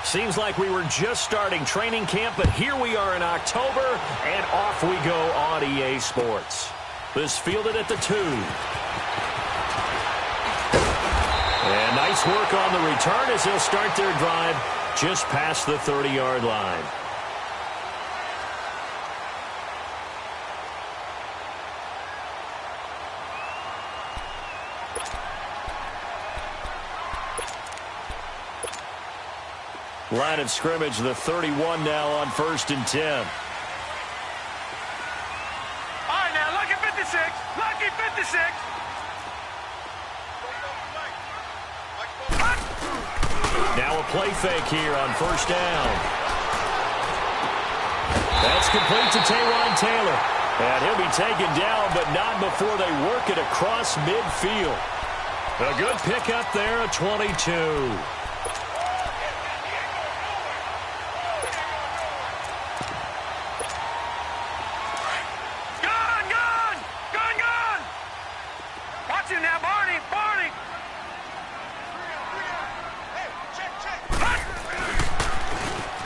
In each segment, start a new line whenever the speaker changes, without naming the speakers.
Seems like we were just starting training camp, but here we are in October, and off we go on EA Sports. This fielded at the 2. And nice work on the return as they'll start their drive just past the 30-yard line. Line of scrimmage, the 31 now on 1st and 10.
All right, now, lucky 56. Lucky 56.
Now a play fake here on 1st down. That's complete to Taywan Taylor. And he'll be taken down, but not before they work it across midfield. A good pickup there, a 22.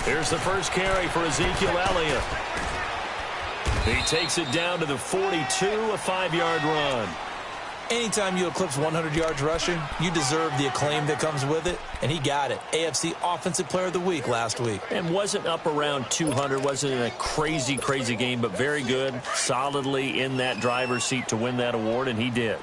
Here's the first carry for Ezekiel Elliott. He takes it down to the 42, a 5-yard run.
Anytime you eclipse 100 yards rushing, you deserve the acclaim that comes with it, and he got it. AFC Offensive Player of the Week last week.
And wasn't up around 200, wasn't in a crazy, crazy game, but very good, solidly in that driver's seat to win that award, and he did.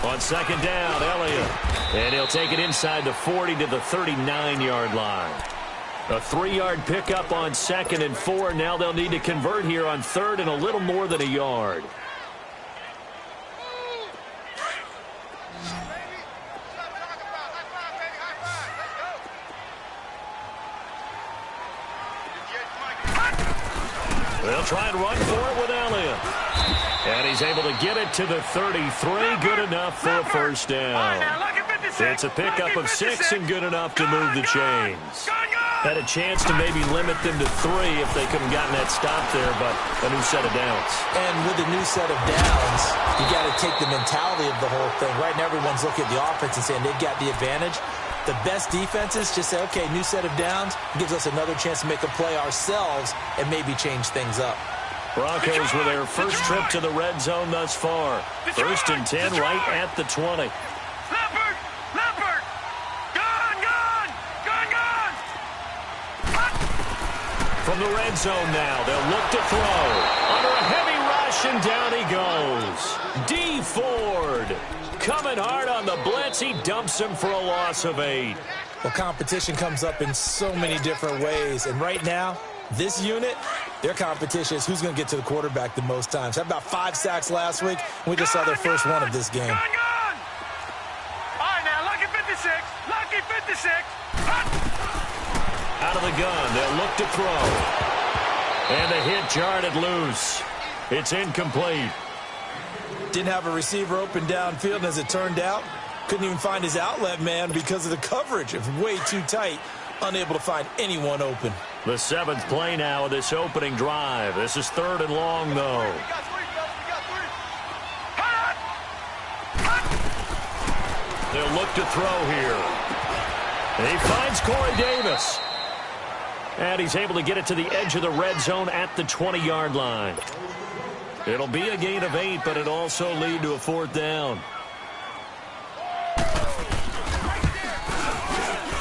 On 2nd down, Elliott. And he'll take it inside the 40 to the 39-yard line. A 3-yard pickup on 2nd and 4. Now they'll need to convert here on 3rd and a little more than a yard. They'll try and run for it with Elliott. And he's able to get it to the 33. Good enough for a 1st down. It's a pickup of 6 and good enough to move the chains. Had a chance to maybe limit them to 3 if they could have gotten that stop there, but a new set of downs.
And with a new set of downs, you got to take the mentality of the whole thing. Right now, everyone's looking at the offense and saying they've got the advantage. The best defenses just say, okay, new set of downs, gives us another chance to make a play ourselves and maybe change things up.
Broncos with their first trip to the red zone thus far. 1st and 10 right at the 20.
Leopard! Gone!
From the red zone now, they'll look to throw. Under a heavy rush, and down he goes. D. Ford coming hard on the blitz. He dumps him for a loss of 8.
Well, competition comes up in so many different ways. And right now, this unit, their competition is who's going to get to the quarterback the most times. Had about 5 sacks last week. We just saw their first one of this game.
All right, now, lucky 56. Lucky 56.
Out of the gun, they'll look to throw. And the hit jarred it loose. It's incomplete.
Didn't have a receiver open downfield, and as it turned out, couldn't even find his outlet man because of the coverage. It was way too tight. Unable to find anyone open.
The 7th play now of this opening drive. This is 3rd and long, though. They'll look to throw here. He finds Corey Davis. And he's able to get it to the edge of the red zone at the 20-yard line. It'll be a gain of 8, but it'll also lead to a 4th down.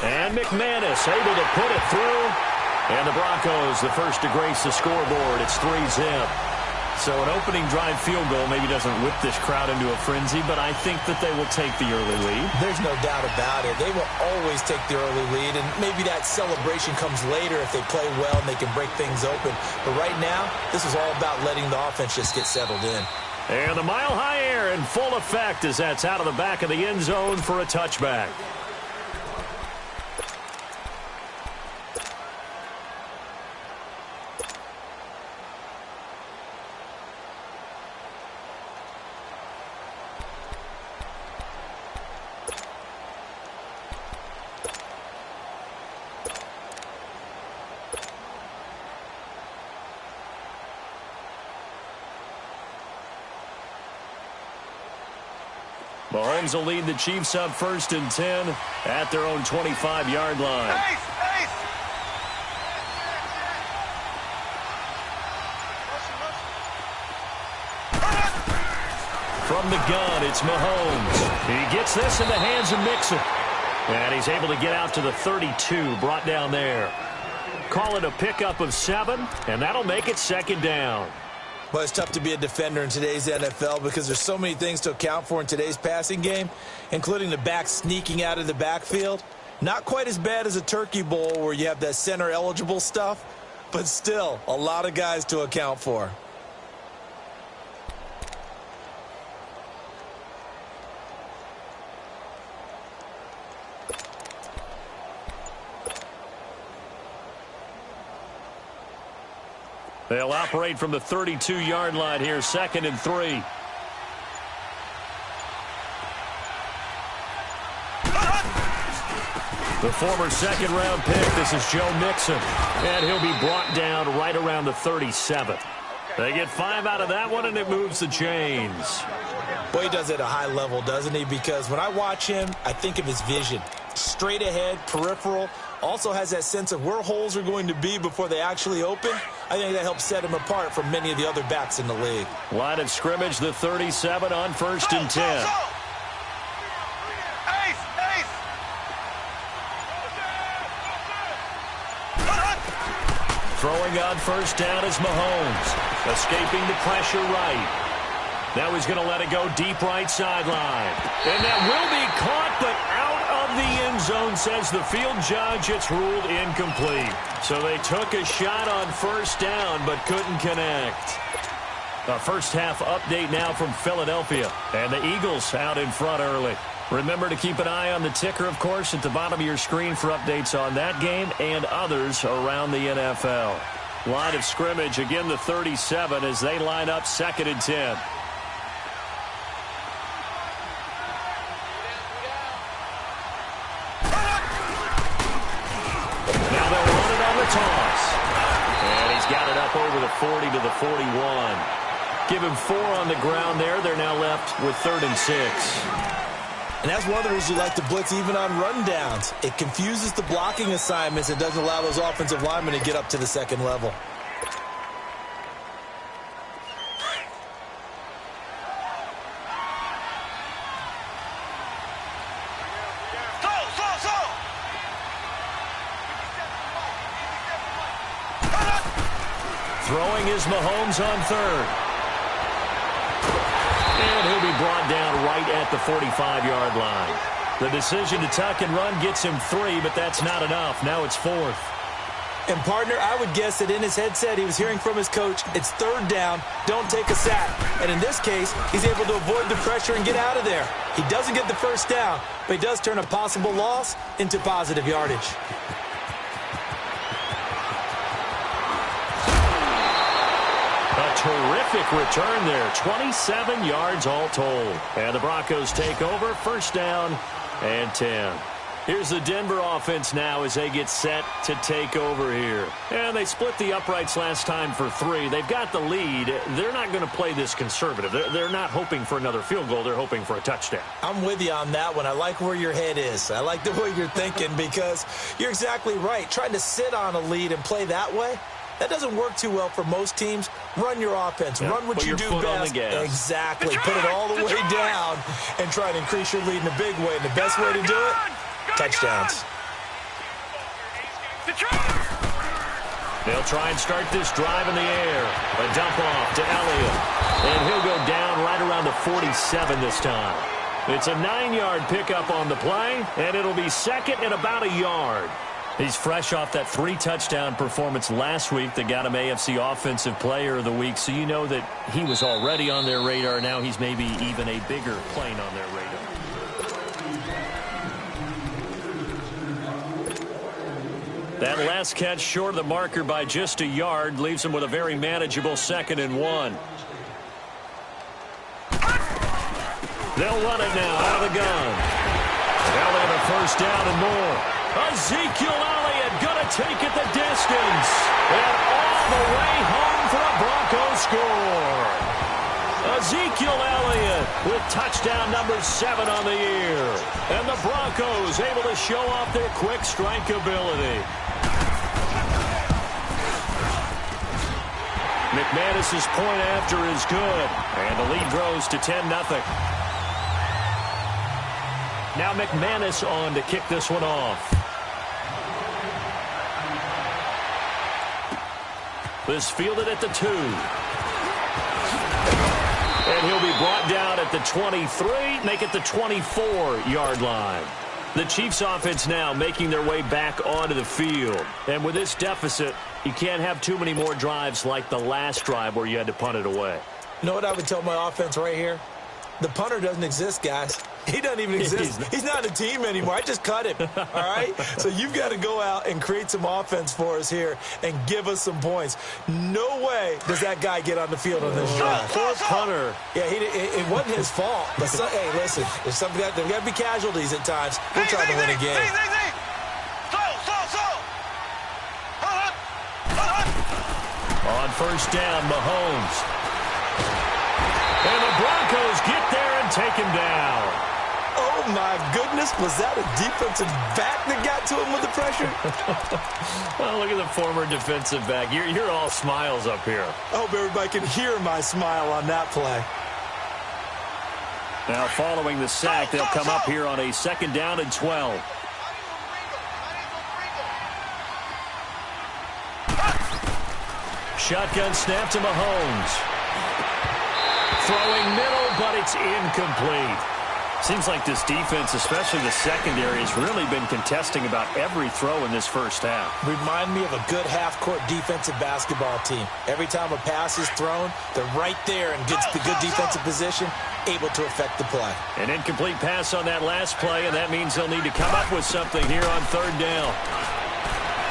And McManus able to put it through. And the Broncos, the first to grace the scoreboard. It's 3-zip. So an opening drive field goal maybe doesn't whip this crowd into a frenzy, but I think that they will take the early lead.
There's no doubt about it. They will always take the early lead, and maybe that celebration comes later if they play well and they can break things open. But right now, this is all about letting the offense just get settled in.
And the mile-high air in full effect as that's out of the back of the end zone for a touchback. Mahomes will lead the Chiefs up 1st and 10 at their own 25-yard line.
Ace, ace.
From the gun, it's Mahomes. He gets this in the hands of Mixon. And he's able to get out to the 32, brought down there. Call it a pickup of 7, and that'll make it 2nd down.
Well, it's tough to be a defender in today's NFL because there's so many things to account for in today's passing game, including the back sneaking out of the backfield. Not quite as bad as a turkey bowl where you have that center-eligible stuff, but still a lot of guys to account for.
They'll operate from the 32-yard line here, 2nd and 3. The former 2nd-round pick, this is Joe Mixon. And he'll be brought down right around the 37. They get 5 out of that one, and it moves the chains.
Boy, he does it at a high level, doesn't he? Because when I watch him, I think of his vision. Straight ahead, peripheral. Also has that sense of where holes are going to be before they actually open. I think that helps set him apart from many of the other backs in the league.
Line of scrimmage, the 37 on 1st and 10.
Ace, ace.
Throwing on 1st down is Mahomes. Escaping the pressure right. Now he's going to let it go deep right sideline. And that will be caught, but out of the end zone, says the field judge. It's ruled incomplete. So they took a shot on 1st down, but couldn't connect. A first half update now from Philadelphia. And the Eagles out in front early. Remember to keep an eye on the ticker, of course, at the bottom of your screen for updates on that game and others around the NFL. Line of scrimmage, again the 37 as they line up 2nd and 10. Toss. And he's got it up over the 40 to the 41. Give him 4 on the ground there. They're now left with 3rd and 6.
And that's one of the reasons you like to blitz even on rundowns. It confuses the blocking assignments. It doesn't allow those offensive linemen to get up to the 2nd level.
Throwing is Mahomes on 3rd. And he'll be brought down right at the 45-yard line. The decision to tuck and run gets him 3, but that's not enough. Now it's 4th.
And, partner, I would guess that in his headset he was hearing from his coach, it's 3rd down, don't take a sack. And in this case, he's able to avoid the pressure and get out of there. He doesn't get the 1st down, but he does turn a possible loss into positive yardage.
Terrific return there. 27 yards all told. And the Broncos take over. 1st down and 10. Here's the Denver offense now as they get set to take over here. And they split the uprights last time for 3. They've got the lead. They're not going to play this conservative. They're not hoping for another field goal. They're hoping for a touchdown.
I'm with you on that one. I like where your head is. I like the way you're thinking because you're exactly right. Trying to sit on a lead and play that way, that doesn't work too well for most teams. Run your offense. Run what you do best. Exactly. Put it all the way down and try to increase your lead in a big way. And the best way to do it, touchdowns.
They'll try and start this drive in the air. A dump off to Elliott. And he'll go down right around the 47 this time. It's a 9-yard pickup on the play, and it'll be 2nd and about a yard. He's fresh off that 3-touchdown performance last week that got him AFC Offensive Player of the Week, so you know that he was already on their radar. Now he's maybe even a bigger plane on their radar. That last catch short of the marker by just a yard leaves him with a very manageable 2nd and 1. They'll run it now out of the gun. Elliott a 1st down and more. Ezekiel Elliott going to take it the distance. And all the way home for a Broncos score. Ezekiel Elliott with touchdown number 7 on the year. And the Broncos able to show off their quick strike ability. McManus's point after is good. And the lead grows to 10-0. Now McManus on to kick this one off. This fielded at the 2. And he'll be brought down at the 23, make it the 24-yard line. The Chiefs offense now making their way back onto the field. And with this deficit, you can't have too many more drives like the last drive where you had to punt it away.
You know what I would tell my offense right here? The punter doesn't exist, guys. He doesn't even exist. He's not a team anymore. I just cut him, all right? So you've got to go out and create some offense for us here and give us some points. No way does that guy get on the field on this drive.
Poor punter.
Yeah, it wasn't his fault. But hey, listen, there's got to be casualties at times. We're trying to win a game.
On first down, Mahomes. And the Broncos get there and take him down.
Oh, my goodness. Was that a defensive back that got to him with the pressure?
Well, look at the former defensive back. You're all smiles up here.
I hope everybody can hear my smile on that play.
Now, following the sack, they'll come up here on a 2nd down and 12. Shotgun snap to Mahomes. Throwing middle, but it's incomplete. Seems like this defense, especially the secondary, has really been contesting about every throw in this first half.
Remind me of a good half-court defensive basketball team. Every time a pass is thrown, they're right there and gets the good defensive position, able to affect the play.
An incomplete pass on that last play, and that means they'll need to come up with something here on 3rd down.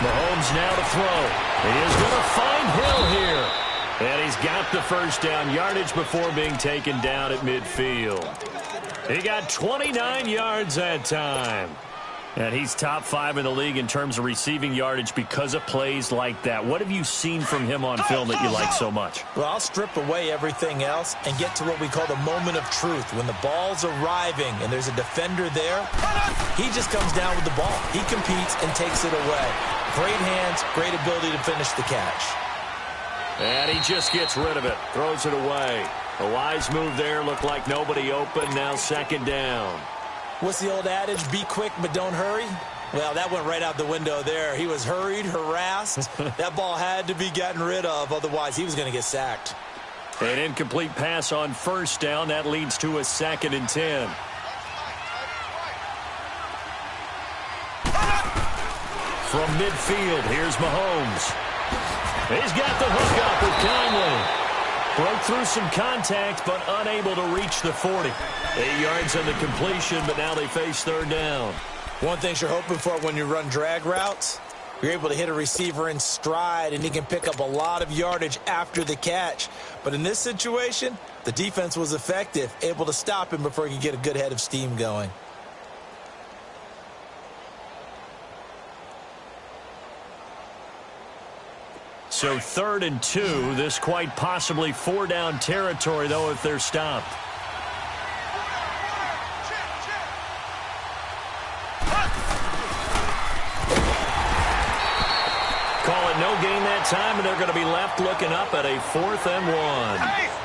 Mahomes now to throw. He is going to find Hill here. And he's got the first down yardage before being taken down at midfield. He got 29 yards that time. And he's top 5 in the league in terms of receiving yardage because of plays like that. What have you seen from him on film that you like so much?
Well, I'll strip away everything else and get to what we call the moment of truth. When the ball's arriving and there's a defender there, he just comes down with the ball. He competes and takes it away. Great hands, great ability to finish the catch.
And he just gets rid of it, throws it away. A wise move there, looked like nobody open, now 2nd down.
What's the old adage, be quick but don't hurry? Well, that went right out the window there. He was hurried, harassed. That ball had to be gotten rid of, otherwise he was going to get sacked.
An incomplete pass on first down, that leads to a 2nd and 10. From midfield, here's Mahomes. He's got the hook up with Conley. Broke through some contact, but unable to reach the 40. 8 yards on the completion, but now they face 3rd down.
One thing you're hoping for when you run drag routes, you're able to hit a receiver in stride, and he can pick up a lot of yardage after the catch. But in this situation, the defense was effective, able to stop him before he could get a good head of steam going.
So 3rd and 2, this quite possibly 4-down territory, though, if they're stopped. Call it no gain that time, and they're going to be left looking up at a 4th and 1.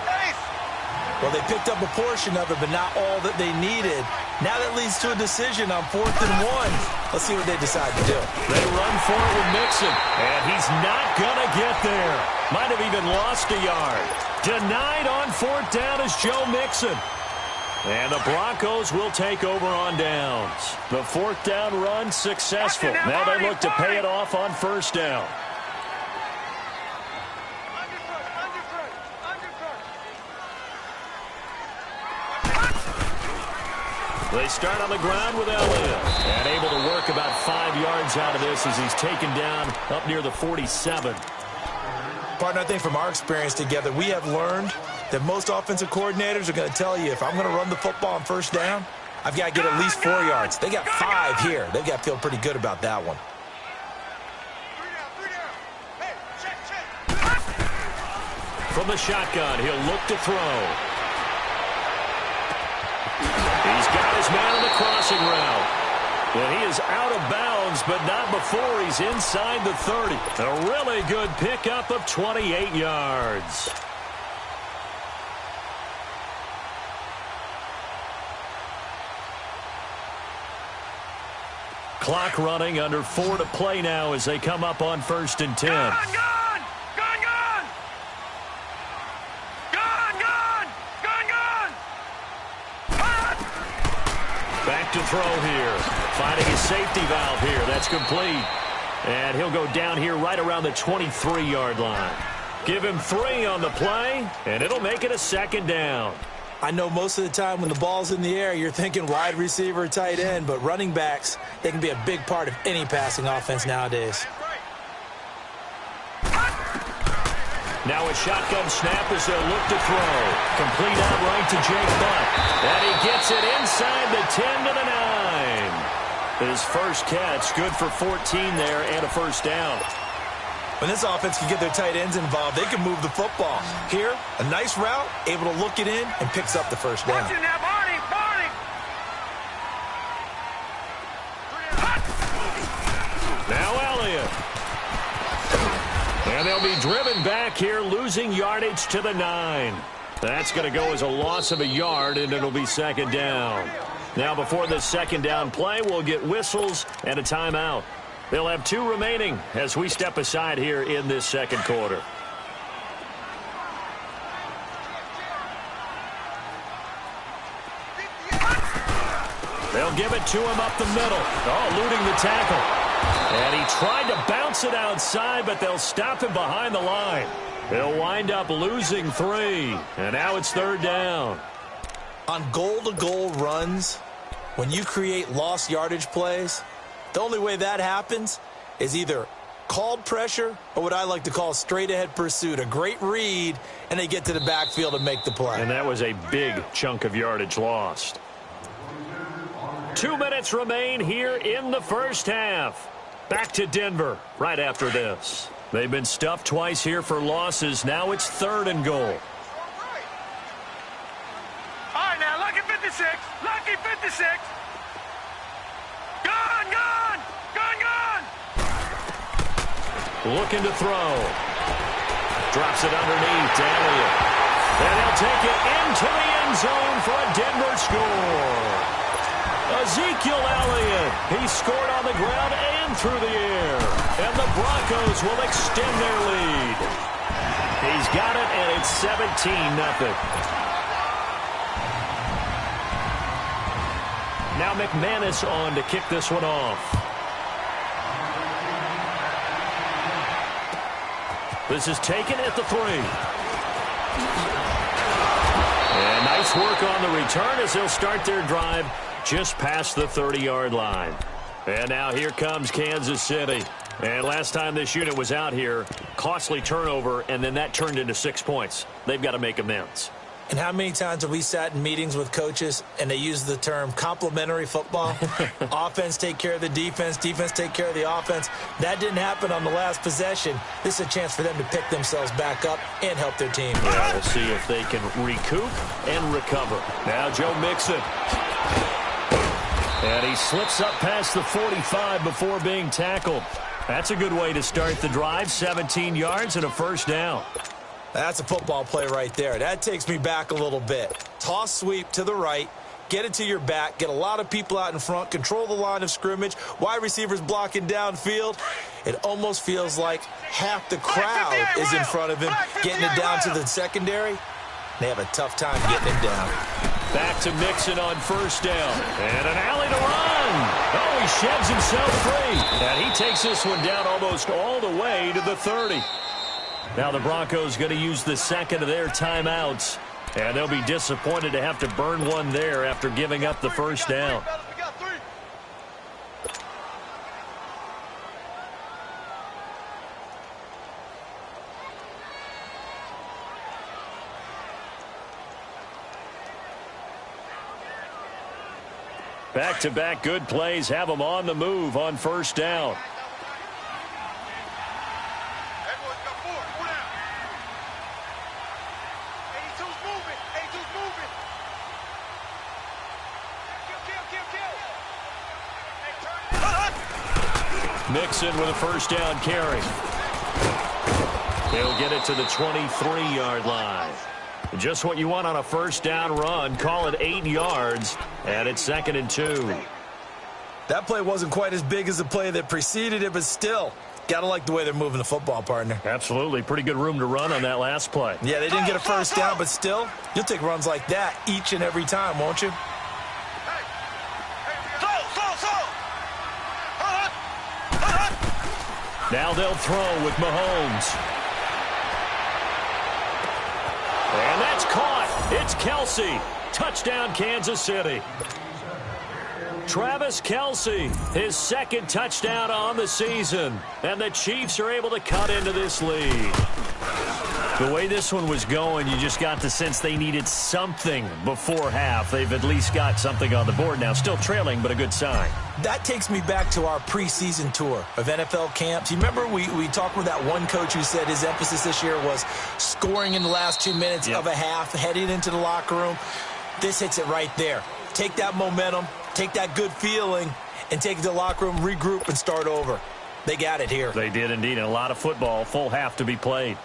Well, they picked up a portion of it, but not all that they needed. Now that leads to a decision on 4th and 1. Let's see what they decide to do.
They run for it with Mixon, and he's not going to get there. Might have even lost a yard. Denied on 4th down is Joe Mixon. And the Broncos will take over on downs. The 4th down run successful. Now they look to pay it off on 1st down. They start on the ground with Elliott. And able to work about 5 yards out of this as he's taken down up near the 47.
Partner, I think from our experience together, we have learned that most offensive coordinators are going to tell you, if I'm going to run the football on 1st down, I've got to get at least 4 yards. They got 5 here. They've got to feel pretty good about that one.
From the shotgun, he'll look to throw. He's got his man on the crossing route. And he is out of bounds, but not before he's inside the 30. A really good pickup of 28 yards. Clock running, under 4 to play now as they come up on 1st and 10.
Gone! Gone! Gone! Gone! Gone! Gone! Gone! Gone! Hot!
Back to throw here. Finding his safety valve here. That's complete. And he'll go down here right around the 23-yard line. Give him 3 on the play, and it'll make it a 2nd down.
I know most of the time when the ball's in the air, you're thinking wide receiver, tight end, but running backs, they can be a big part of any passing offense nowadays.
Now a shotgun snap as they'll look to throw. Complete outright to Jake Butt. And he gets it inside the 10 to the 9. His first catch, good for 14 there and a 1st down.
When this offense can get their tight ends involved, they can move the football. Here, a nice route, able to look it in, and picks up the 1st down.
Watch it now, Barney! Barney!
Now Elliott. And they'll be driven back here, losing yardage to the 9. That's going to go as a loss of a yard, and it'll be 2nd down. Now before this 2nd down play, we'll get whistles and a timeout. They'll have 2 remaining as we step aside here in this 2nd quarter. They'll give it to him up the middle. Oh, eluding the tackle. And he tried to bounce it outside, but they'll stop him behind the line. They'll wind up losing 3. And now it's 3rd down.
On goal-to-goal runs, when you create lost yardage plays, the only way that happens is either called pressure or what I like to call straight-ahead pursuit, a great read, and they get to the backfield and make the play.
And that was a big chunk of yardage lost. 2 minutes remain here in the 1st half. Back to Denver right after this. They've been stuffed twice here for losses. Now it's 3rd and goal.
All right, now, lucky 56. Lucky 56. Gone! Gone! Gone! Gone!
Looking to throw. Drops it underneath to Elliott. And he'll take it into the end zone for a Denver score. Ezekiel Elliott. He scored on the ground and through the air. And the Broncos will extend their lead. He's got it, and it's 17-0. Now McManus on to kick this one off. This is taken at the 3. And nice work on the return as they'll start their drive just past the 30-yard line. And now here comes Kansas City. And last time this unit was out here, costly turnover, and then that turned into 6 points. They've got to make amends.
And how many times have we sat in meetings with coaches and they use the term complementary football? Offense take care of the defense, defense take care of the offense. That didn't happen on the last possession. This is a chance for them to pick themselves back up and help their team.
Yeah, we'll see if they can recoup and recover. Now Joe Mixon. And he slips up past the 45 before being tackled. That's a good way to start the drive. 17 yards and a 1st down.
That's a football play right there. That takes me back a little bit. Toss sweep to the right, get it to your back, get a lot of people out in front, control the line of scrimmage, wide receivers blocking downfield. It almost feels like half the crowd is in front of him, getting it down to the secondary. They have a tough time getting him down.
Back to Mixon on 1st down. And an alley to run. Oh, he sheds himself free. And he takes this one down almost all the way to the 30. Now the Broncos going to use the 2nd of their timeouts. And they'll be disappointed to have to burn one there after giving up the 1st down. Back-to-back good plays have them on the move on 1st down. Mixon with a first down carry. He'll get it to the 23-yard line. Just what you want on a first down run. Call it 8 yards, and it's 2nd and 2.
That play wasn't quite as big as the play that preceded it, but still, got to like the way they're moving the football, partner.
Absolutely. Pretty good room to run on that last play.
Yeah, they didn't get a first down, but still, you'll take runs like that each and every time, won't you?
Now they'll throw with Mahomes. And that's caught. It's Kelsey. Touchdown, Kansas City. Travis Kelsey, his 2nd touchdown on the season. And the Chiefs are able to cut into this lead. The way this one was going, you just got the sense they needed something before half. They've at least got something on the board now. Still trailing, but a good sign.
That takes me back to our preseason tour of NFL camps. You remember we talked with that one coach who said his emphasis this year was scoring in the last 2 minutes of a half, heading into the locker room. This hits it right there. Take that momentum, take that good feeling, and take it to the locker room, regroup, and start over. They got it here.
They did indeed, and a lot of football, full half to be played.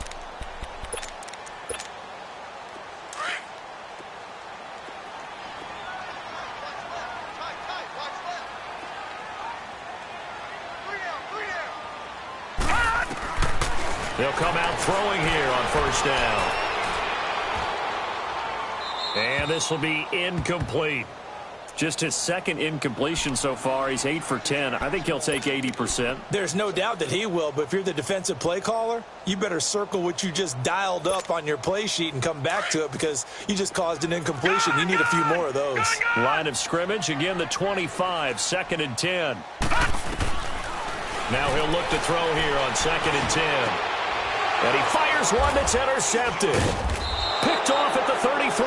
They'll come out throwing here on first down. And this will be incomplete. Just his 2nd incompletion so far. He's 8 for 10. I think he'll take 80%.
There's no doubt that he will, but if you're the defensive play caller, you better circle what you just dialed up on your play sheet and come back to it because you just caused an incompletion. You need a few more of those.
Line of scrimmage, again the 25, 2nd and 10. Now he'll look to throw here on 2nd and 10. And he fires one that's intercepted. Picked off at the 33.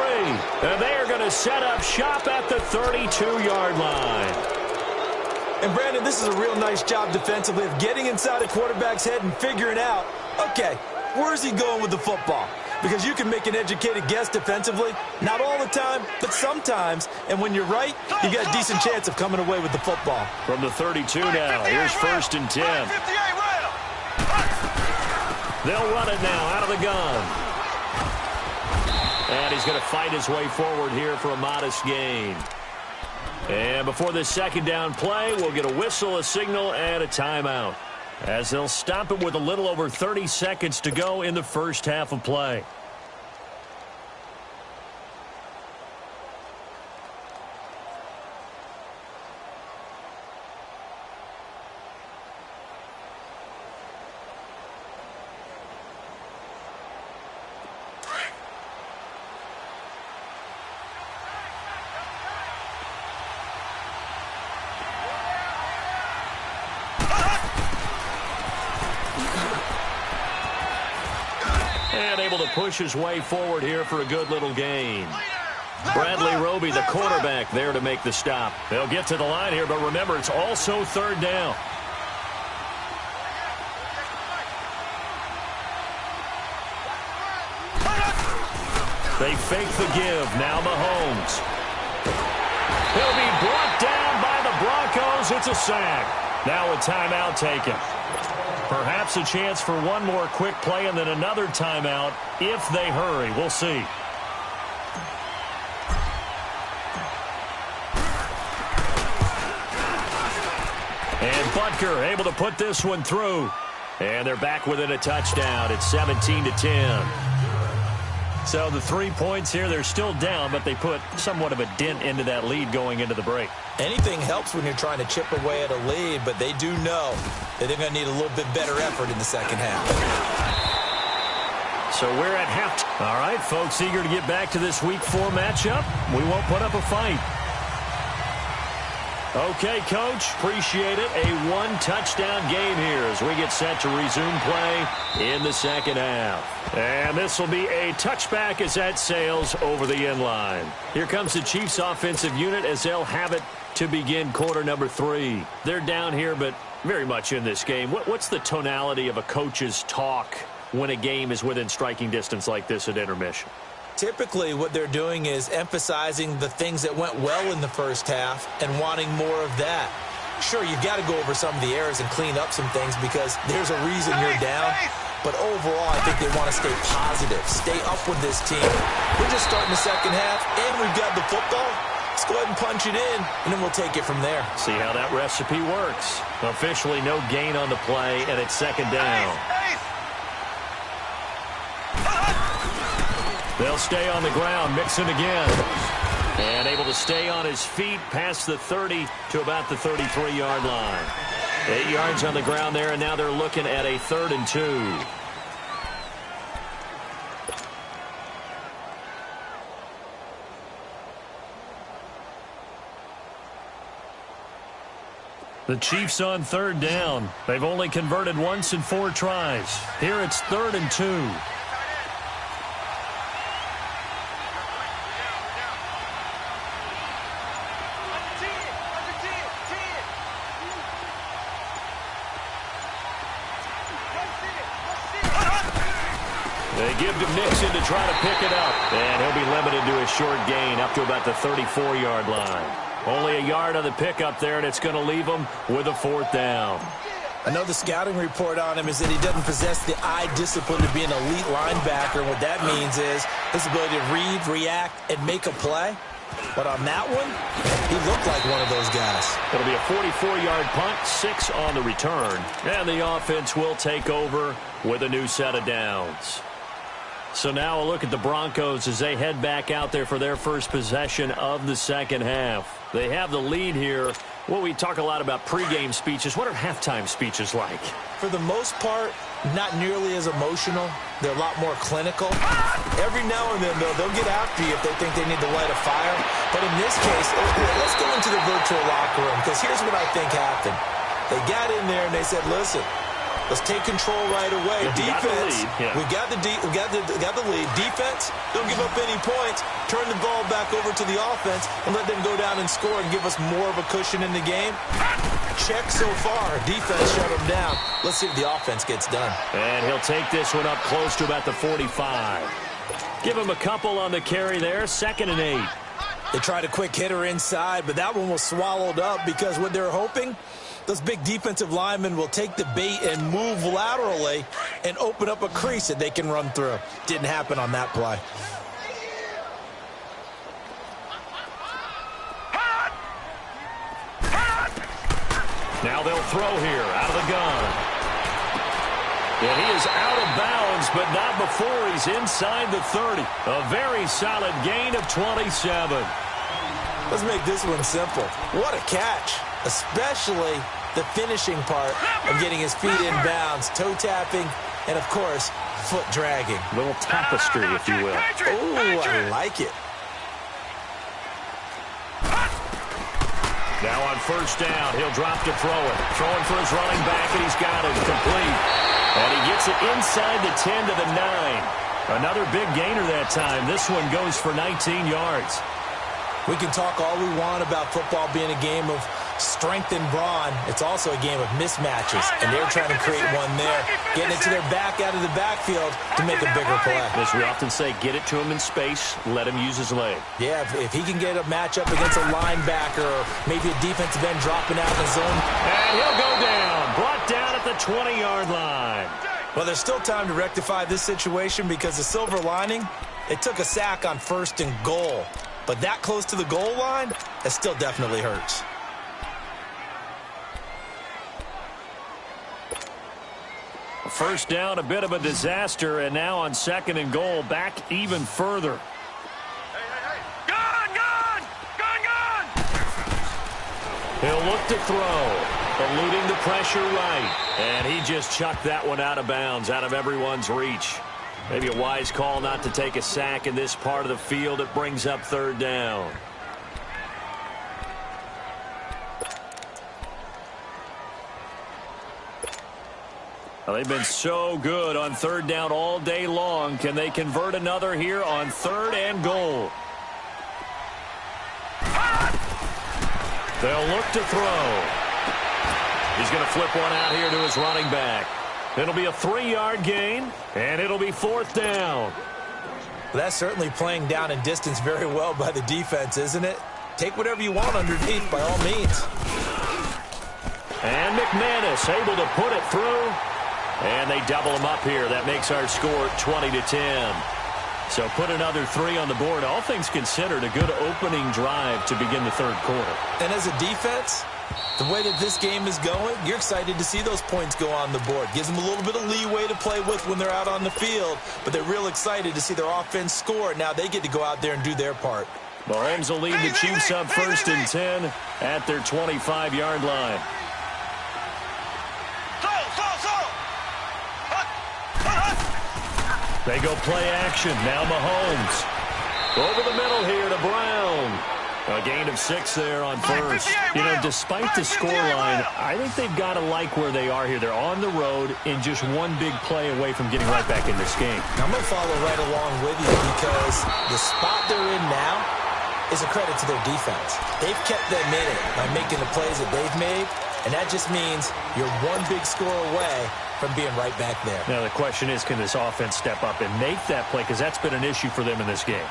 And they are going to set up shop at the 32-yard line.
And, Brandon, this is a real nice job defensively of getting inside a quarterback's head and figuring out, okay, where's he going with the football? Because you can make an educated guess defensively. Not all the time, but sometimes. And when you're right, you got a decent chance of coming away with the football.
From the 32 now, here's 1st and 10. They'll run it now out of the gun. And he's going to fight his way forward here for a modest gain. And before this 2nd down play, we'll get a whistle, a signal, and a timeout, as they'll stop it with a little over 30 seconds to go in the first half of play. And able to push his way forward here for a good little gain. Bradley Roby, the quarterback, there to make the stop. They'll get to the line here, but remember, it's also 3rd down. They fake the give. Now Mahomes. He'll be brought down by the Broncos. It's a sack. Now a timeout taken. Perhaps a chance for one more quick play and then another timeout if they hurry. We'll see. And Butker able to put this one through. And they're back within a touchdown. It's 17-10. So the 3 points here, they're still down, but they put somewhat of a dent into that lead going into the break.
Anything helps when you're trying to chip away at a lead, but they do know that they're going to need a little bit better effort in the second half.
So we're at half. All right, folks, eager to get back to this Week 4 matchup. We won't put up a fight. Okay, Coach, appreciate it. A one-touchdown game here as we get set to resume play in the second half. And this will be a touchback as that sails over the end line. Here comes the Chiefs offensive unit as they'll have it to begin quarter number 3. They're down here, but very much in this game. What's the tonality of a coach's talk when a game is within striking distance like this at intermission?
Typically, what they're doing is emphasizing the things that went well in the first half and wanting more of that. Sure, you've got to go over some of the errors and clean up some things because there's a reason you're down. But overall, I think they want to stay positive, stay up with this team. We're just starting the second half, and we've got the football. Let's go ahead and punch it in, and then we'll take it from there.
See how that recipe works. Officially no gain on the play, and it's second down. They'll stay on the ground, mixing again. And able to stay on his feet past the 30 to about the 33-yard line. 8 yards on the ground there, and now they're looking at a 3rd and 2. The Chiefs on 3rd down. They've only converted once in 4 tries. Here it's 3rd and 2. They give to Nixon to try to pick it up. And he'll be limited to a short gain up to about the 34-yard line. Only a yard on the pickup there, and it's going to leave him with a 4th down.
I know the scouting report on him is that he doesn't possess the eye discipline to be an elite linebacker. And what that means is his ability to read, react, and make a play. But on that one, he looked like one of those guys.
It'll be a 44-yard punt, 6 on the return. And the offense will take over with a new set of downs. So now a look at the Broncos as they head back out there for their first possession of the second half. They have the lead here. Well, we talk a lot about pregame speeches. What are halftime speeches like?
For the most part, not nearly as emotional. They're a lot more clinical. Every now and then, though, they'll get after you if they think they need to light a fire. But in this case, let's go into the virtual locker room, because here's what I think happened. They got in there and they said, listen, let's take control right away. Defense, we got the lead. Defense, don't give up any points. Turn the ball back over to the offense and let them go down and score and give us more of a cushion in the game. Check so far. Defense shut them down. Let's see if the offense gets done.
And he'll take this one up close to about the 45. Give him a couple on the carry there. 2nd and 8.
They tried a quick hitter inside, but that one was swallowed up because what they're hoping, those big defensive linemen will take the bait and move laterally and open up a crease that they can run through. Didn't happen on that play.
Now they'll throw here out of the gun. And he is out of bounds, but not before he's inside the 30. A very solid gain of 27.
Let's make this one simple. What a catch, especially the finishing part of getting his feet in bounds, toe tapping, and, of course, foot dragging.
A little tapestry, if you will.
Ooh, I like it.
Now on 1st down, he'll drop to throw it. Throwing for his running back, and he's got it complete. And he gets it inside the 10 to the 9. Another big gainer that time. This one goes for 19 yards.
We can talk all we want about football being a game of strength and brawn. It's also a game of mismatches, and they're trying to create one there, getting it to their back out of the backfield to make a bigger play.
As we often say, get it to him in space, let him use his leg.
Yeah, if he can get a matchup against a linebacker or maybe a defensive end dropping out in the zone.
And he'll go down, brought down at the 20-yard line.
Well, there's still time to rectify this situation because the silver lining, it took a sack on 1st and goal. But that close to the goal line, that still definitely hurts.
First down, a bit of a disaster, and now on 2nd and goal, back even further.
Gone!
He'll look to throw, eluding the pressure right, and he just chucked that one out of bounds, out of everyone's reach. Maybe a wise call not to take a sack in this part of the field. It brings up 3rd down. Well, they've been so good on 3rd down all day long. Can they convert another here on 3rd and goal? They'll look to throw. He's going to flip one out here to his running back. It'll be a 3-yard gain, and it'll be 4th down.
That's certainly playing down in distance very well by the defense, isn't it? Take whatever you want underneath by all means.
And McManus able to put it through. And they double him up here. That makes our score 20-10. So put another 3 on the board. All things considered, a good opening drive to begin the third quarter.
And as a defense, the way that this game is going, you're excited to see those points go on the board. Gives them a little bit of leeway to play with when they're out on the field, but they're real excited to see their offense score. Now they get to go out there and do their part.
Mahomes will lead the Chiefs up 1st and 10 at their 25-yard line. They go play action. Now Mahomes. Over the middle here to Brown. A gain of 6 there on first. You know, despite the scoreline, I think they've got to like where they are here. They're on the road and just one big play away from getting right back in this game.
I'm going to follow right along with you because the spot they're in now is a credit to their defense. They've kept them in it by making the plays that they've made, and that just means you're one big score away from being right back there.
Now the question is, can this offense step up and make that play? Because that's been an issue for them in this game.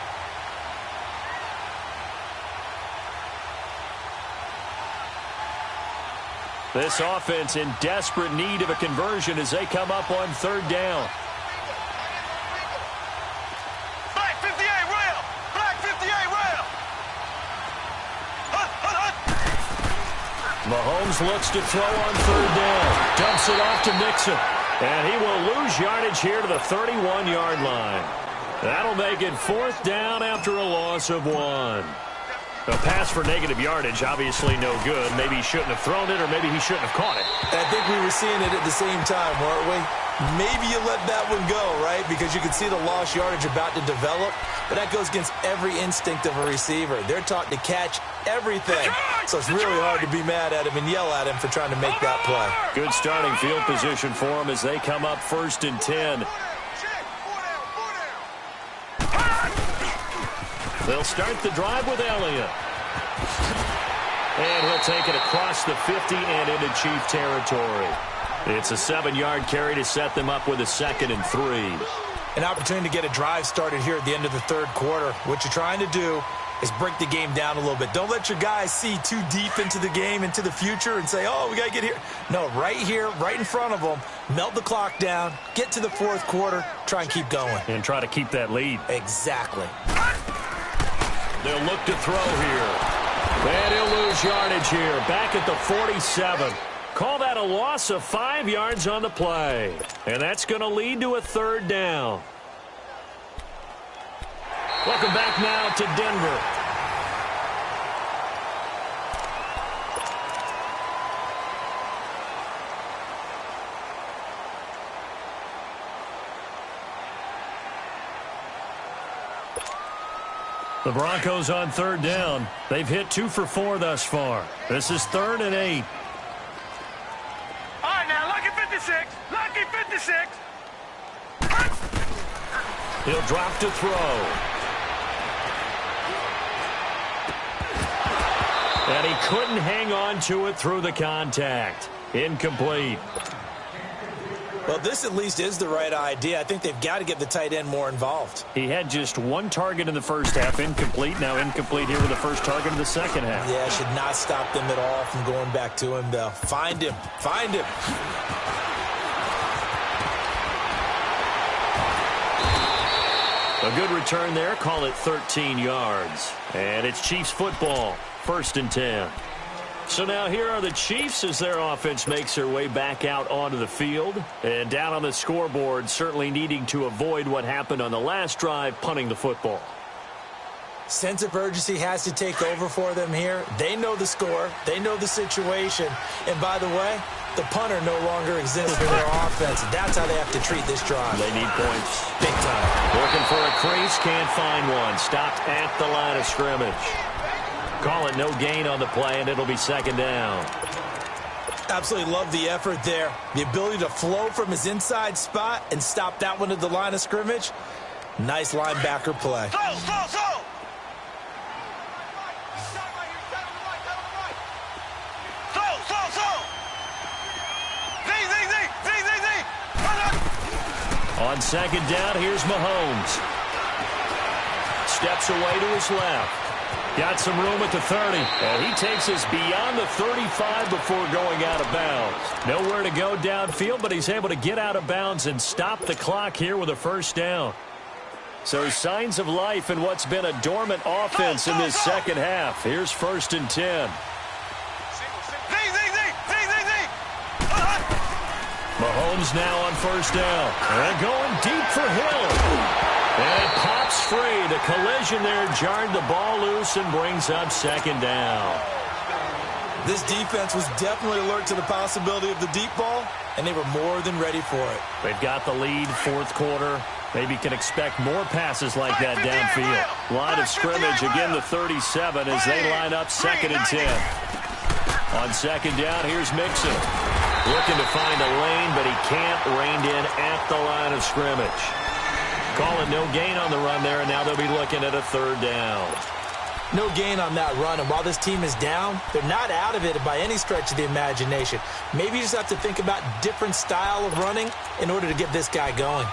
This offense in desperate need of a conversion as they come up on 3rd down.
Black 58 rail! Black 58 rail!
Mahomes looks to throw on 3rd down. Dumps it off to Mixon. And he will lose yardage here to the 31-yard line. That'll make it 4th down after a loss of 1. A pass for negative yardage, obviously no good. Maybe he shouldn't have thrown it, or maybe he shouldn't have caught it.
I think we were seeing it at the same time, weren't we? Maybe you let that one go, right? Because you can see the lost yardage about to develop. But that goes against every instinct of a receiver. They're taught to catch everything. So it's really hard to be mad at him and yell at him for trying to make that play.
Good starting field position for him as they come up 1st and 10. They'll start the drive with Elliott. And he'll take it across the 50 and into Chief territory. It's a 7-yard carry to set them up with a 2nd and 3.
An opportunity to get a drive started here at the end of the third quarter. What you're trying to do is break the game down a little bit. Don't let your guys see too deep into the game, into the future, and say, oh, we got to get here. No, right here, right in front of them, melt the clock down, get to the fourth quarter, try and keep going.
And try to keep that lead.
Exactly.
They'll look to throw here. And he'll lose yardage here. Back at the 47. Call that a loss of 5 yards on the play. And that's going to lead to a 3rd down. Welcome back now to Denver. The Broncos on 3rd down. They've hit 2 for 4 thus far. This is 3rd and 8.
All right, now, lucky 56. Lucky 56.
He'll drop to throw. And he couldn't hang on to it through the contact. Incomplete.
Well, this at least is the right idea. I think they've got to get the tight end more involved.
He had just 1 target in the first half, incomplete. Now incomplete here with the first target in the second half.
Yeah, should not stop them at all from going back to him, though. Find him. Find him.
A good return there. Call it 13 yards. And it's Chiefs football. 1st and 10. So now here are the Chiefs as their offense makes their way back out onto the field. And down on the scoreboard, certainly needing to avoid what happened on the last drive, punting the football.
Sense of urgency has to take over for them here. They know the score. They know the situation. And by the way, the punter no longer exists for their offense. That's how they have to treat this drive.
They need points.
Big time.
Looking for a crease, can't find one. Stopped at the line of scrimmage. Call it no gain on the play, and it'll be 2nd down.
Absolutely love the effort there. The ability to flow from his inside spot and stop that one at the line of scrimmage. Nice linebacker play.
On 2nd down, here's Mahomes. Steps away to his left. Got some room at the 30. And he takes us beyond the 35 before going out of bounds. Nowhere to go downfield, but he's able to get out of bounds and stop the clock here with a first down. So signs of life in what's been a dormant offense in this second half. Here's 1st and 10. Mahomes now on first down. And going deep for Hill. And it pops free. The collision there jarred the ball loose and brings up 2nd down.
This defense was definitely alert to the possibility of the deep ball, and they were more than ready for it.
They've got the lead, 4th quarter. Maybe can expect more passes like that downfield. Line of scrimmage, again the 37 as they line up 2nd and 10. On 2nd down, here's Mixon. Looking to find a lane, but he can't. Reined in at the line of scrimmage. Calling no gain on the run there, and now they'll be looking at a 3rd down.
No gain on that run, and while this team is down, they're not out of it by any stretch of the imagination. Maybe you just have to think about different style of running in order to get this guy going.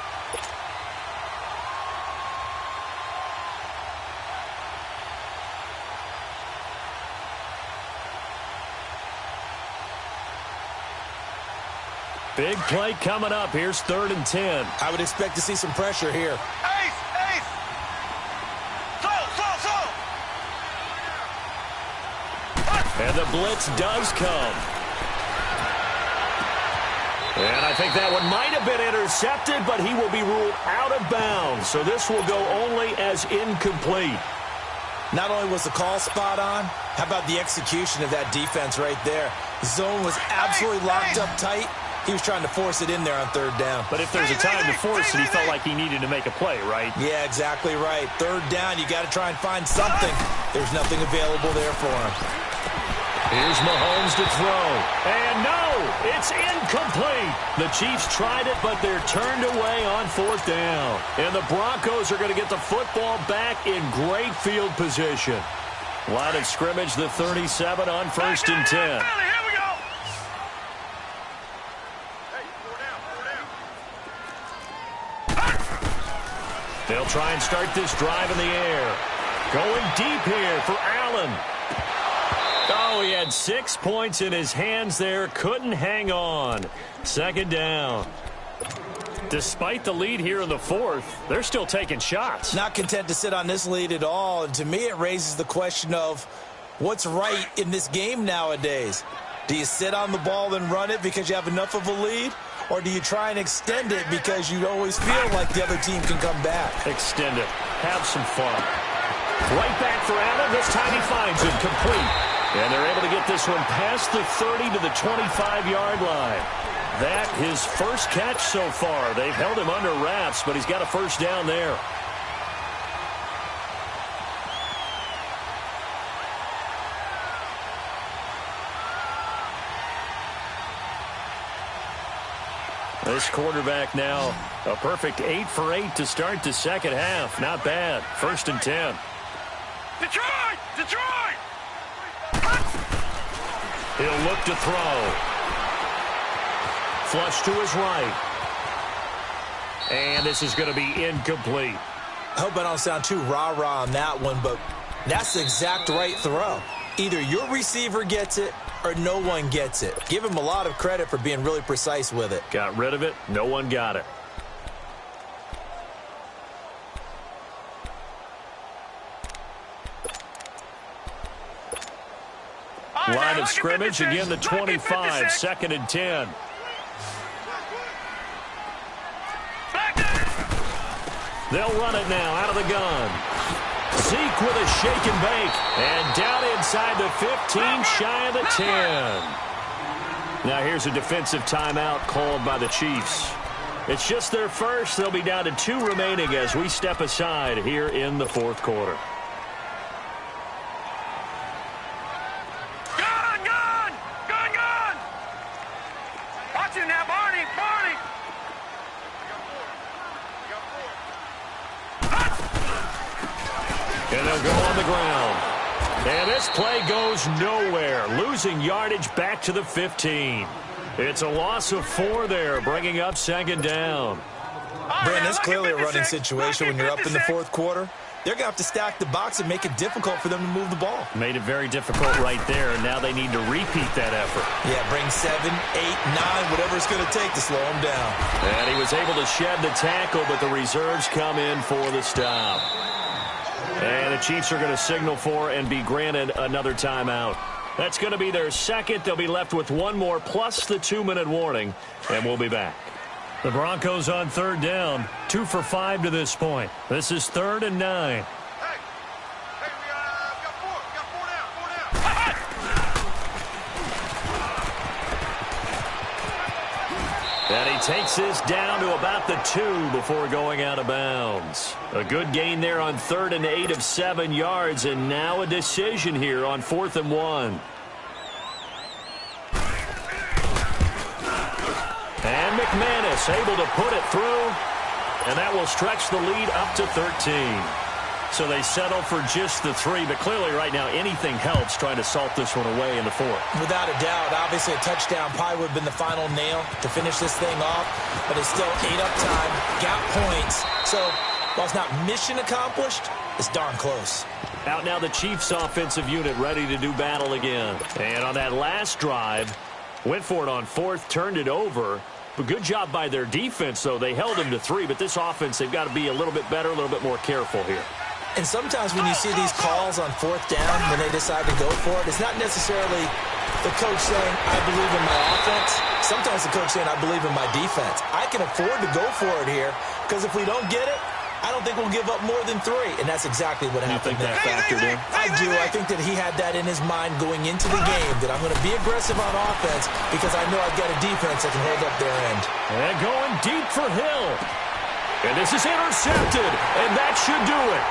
Big play coming up. Here's 3rd and 10.
I would expect to see some pressure here.
Ace! Slow!
And the blitz does come. And I think that one might have been intercepted, but he will be ruled out of bounds. So this will go only as incomplete.
Not only was the call spot on, how about the execution of that defense right there? Zone was absolutely locked up tight. He was trying to force it in there on 3rd down.
But if there's a time to force it, he felt like he needed to make a play, right?
Yeah, exactly right. 3rd down, you got to try and find something. There's nothing available there for him.
Here's Mahomes to throw. And no, it's incomplete. The Chiefs tried it, but they're turned away on 4th down. And the Broncos are going to get the football back in great field position. Line of scrimmage, the 37 on 1st and 10. They'll try and start this drive in the air. Going deep here for Allen. Oh, he had 6 points in his hands there. Couldn't hang on. 2nd down. Despite the lead here in the 4th, they're still taking shots.
Not content to sit on this lead at all. And to me, it raises the question of what's right in this game nowadays. Do you sit on the ball and run it because you have enough of a lead? Or do you try and extend it because you always feel like the other team can come back?
Extend it. Have some fun. Right back for Allen. This time he finds it complete. And they're able to get this one past the 30 to the 25-yard line. That his first catch so far. They've held him under wraps, but he's got a 1st down there. This quarterback now, a perfect 8 for 8 to start the second half. Not bad. 1st and 10.
Detroit!
He'll look to throw. Flush to his right. And this is going to be incomplete.
I hope I don't sound too rah-rah on that one, but that's the exact right throw. Either your receiver gets it or no one gets it. Give him a lot of credit for being really precise with it.
Got rid of it. No one got it. Line of scrimmage, again the 25, 2nd and 10. They'll run it now out of the gun. Zeke with a shake and bake. And down inside the 15, shy of the 10. Now here's a defensive timeout called by the Chiefs. It's just their first. They'll be down to 2 remaining as we step aside here in the 4th quarter.
Gun! Watch it now, Barney!
And they'll go on the ground. And this play goes nowhere. Losing yardage back to the 15. It's a loss of 4 there, bringing up 2nd down.
Brandon, it's clearly a running situation when you're up in the 4th quarter. they're going to have to stack the box and make it difficult for them to move the ball.
Made it very difficult right there, and now they need to repeat that effort.
Yeah, bring 7, 8, 9, whatever it's going to take to slow him down.
And he was able to shed the tackle, but the reserves come in for the stop. And the Chiefs are going to signal for and be granted another timeout. That's going to be their second. They'll be left with one more plus the 2-minute warning, and we'll be back. The Broncos on third down, 2 for 5 to this point. This is 3rd and 9.
Hey, we got four down.
And he takes this down to about the 2 before going out of bounds. A good gain there on 3rd and 8 of 7 yards, and now a decision here on 4th and 1. And McManus able to put it through, and that will stretch the lead up to 13. So they settle for just the 3, but clearly right now anything helps trying to salt this one away in the 4th.
Without a doubt, obviously a touchdown probably would have been the final nail to finish this thing off, but it's still 8 up time, got points. So while it's not mission accomplished, it's darn close.
Out now the Chiefs offensive unit ready to do battle again. And on that last drive, went for it on 4th, turned it over. But good job by their defense, though. They held them to 3, but this offense, they've got to be a little bit better, a little bit more careful here.
And sometimes when you see these calls on 4th down, when they decide to go for it, it's not necessarily the coach saying, I believe in my offense. Sometimes the coach saying, I believe in my defense. I can afford to go for it here, because if we don't get it, I don't think we'll give up more than 3. And that's exactly what happened.
You think that factored in?
I do. I think that he had that in his mind going into the game, that I'm going to be aggressive on offense because I know I've got a defense that can hold up their end.
And going deep for Hill. And this is intercepted, and that should do it.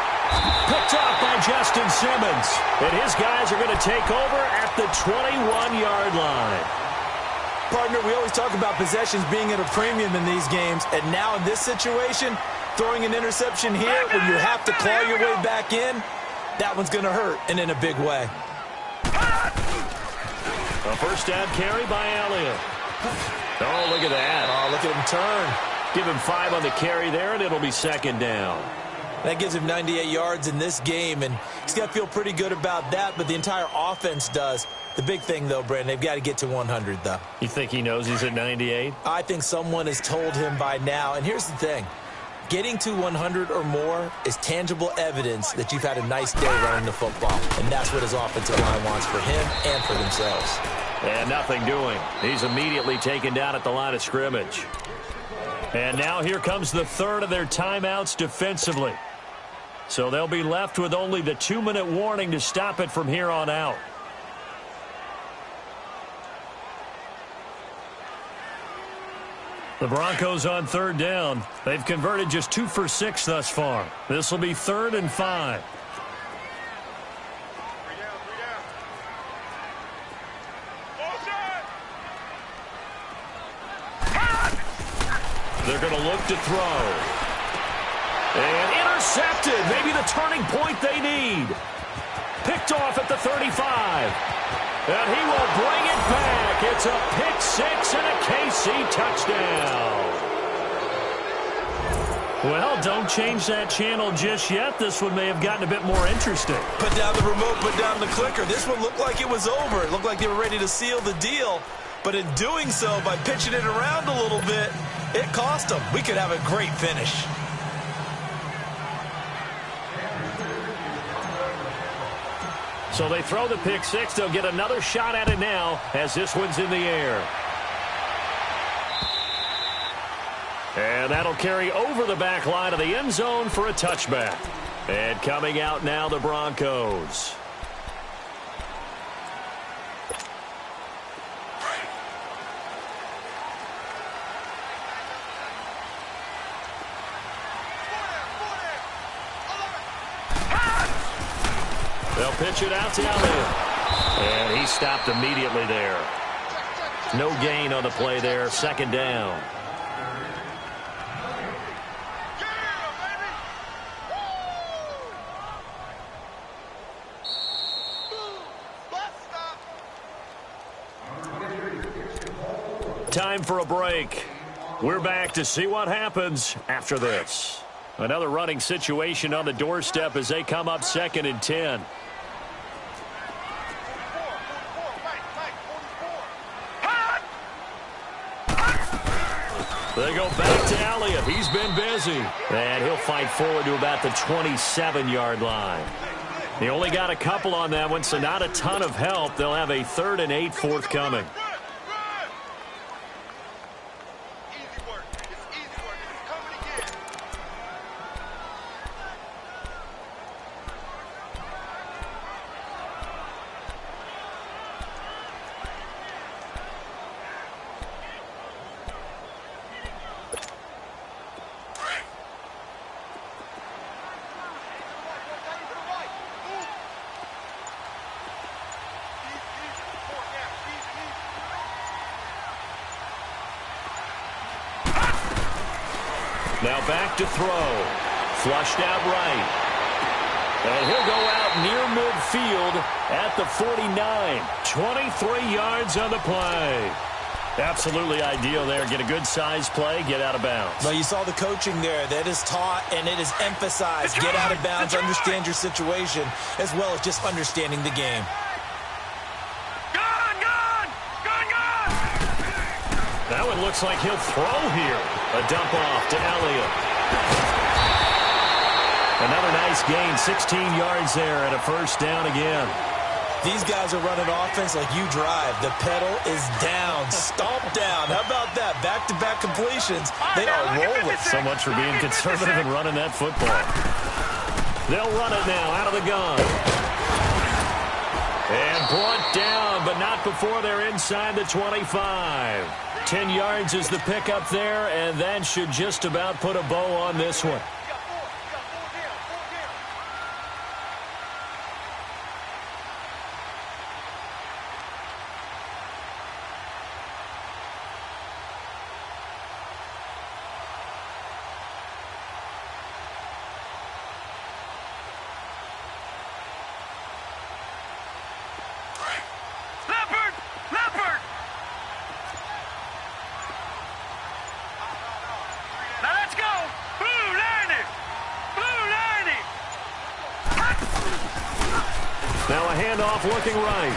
Picked off by Justin Simmons. And his guys are going to take over at the 21-yard line.
Partner, we always talk about possessions being at a premium in these games, and now in this situation, throwing an interception here when you have to claw your way back in, that one's going to hurt, and in a big way.
A first down carry by Elliott. Oh, look at that.
Oh, look at him turn.
Give him 5 on the carry there, and it'll be 2nd down.
That gives him 98 yards in this game, and he's got to feel pretty good about that, but the entire offense does. The big thing, though, Brandon, they've got to get to 100, though.
You think he knows he's at 98?
I think someone has told him by now, and here's the thing. Getting to 100 or more is tangible evidence that you've had a nice day running the football, and that's what his offensive line wants for him and for themselves.
And nothing doing. He's immediately taken down at the line of scrimmage. And now here comes the 3rd of their timeouts defensively. So they'll be left with only the 2-minute warning to stop it from here on out. The Broncos on 3rd down. They've converted just 2 for 6 thus far. This will be 3rd and 5. They're going to look to throw. And intercepted. Maybe the turning point they need. Picked off at the 35. And he will bring it back. It's a pick 6 and a KC touchdown. Well, don't change that channel just yet. This one may have gotten a bit more interesting.
Put down the remote, put down the clicker. This one looked like it was over. It looked like they were ready to seal the deal. But in doing so, by pitching it around a little bit, it cost them. We could have a great finish.
So they throw the pick 6. They'll get another shot at it now as this one's in the air. And that'll carry over the back line of the end zone for a touchback. And coming out now, the Broncos. They'll pitch it out to Elliott. And he stopped immediately there. No gain on the play there. 2nd down. Time for a break. We're back to see what happens after this. Another running situation on the doorstep as they come up 2nd and 10. They go back to Elliott. He's been busy. And he'll fight forward to about the 27-yard line. They only got a couple on that one, so not a ton of help. They'll have a 3rd and 8 forthcoming. Now back to throw. Flushed out right. And he'll go out near midfield at the 49. 23 yards on the play. Absolutely ideal there. Get a good size play, get out of bounds.
Well, you saw the coaching there. That is taught and it is emphasized. Get out of bounds, understand your situation, as well as just understanding the game.
That one looks like he'll throw here. A dump off to Elliott. Another nice gain, 16 yards there and a 1st down again.
These guys are running offense like you drive. The pedal is down, stomp down. How about that? Back-to-back completions. They are rolling.
So much for being conservative and running that football. They'll run it now out of the gun. And brought down, but not before they're inside the 25. 10 yards is the pickup there, and that should just about put a bow on this one. Now a handoff looking right.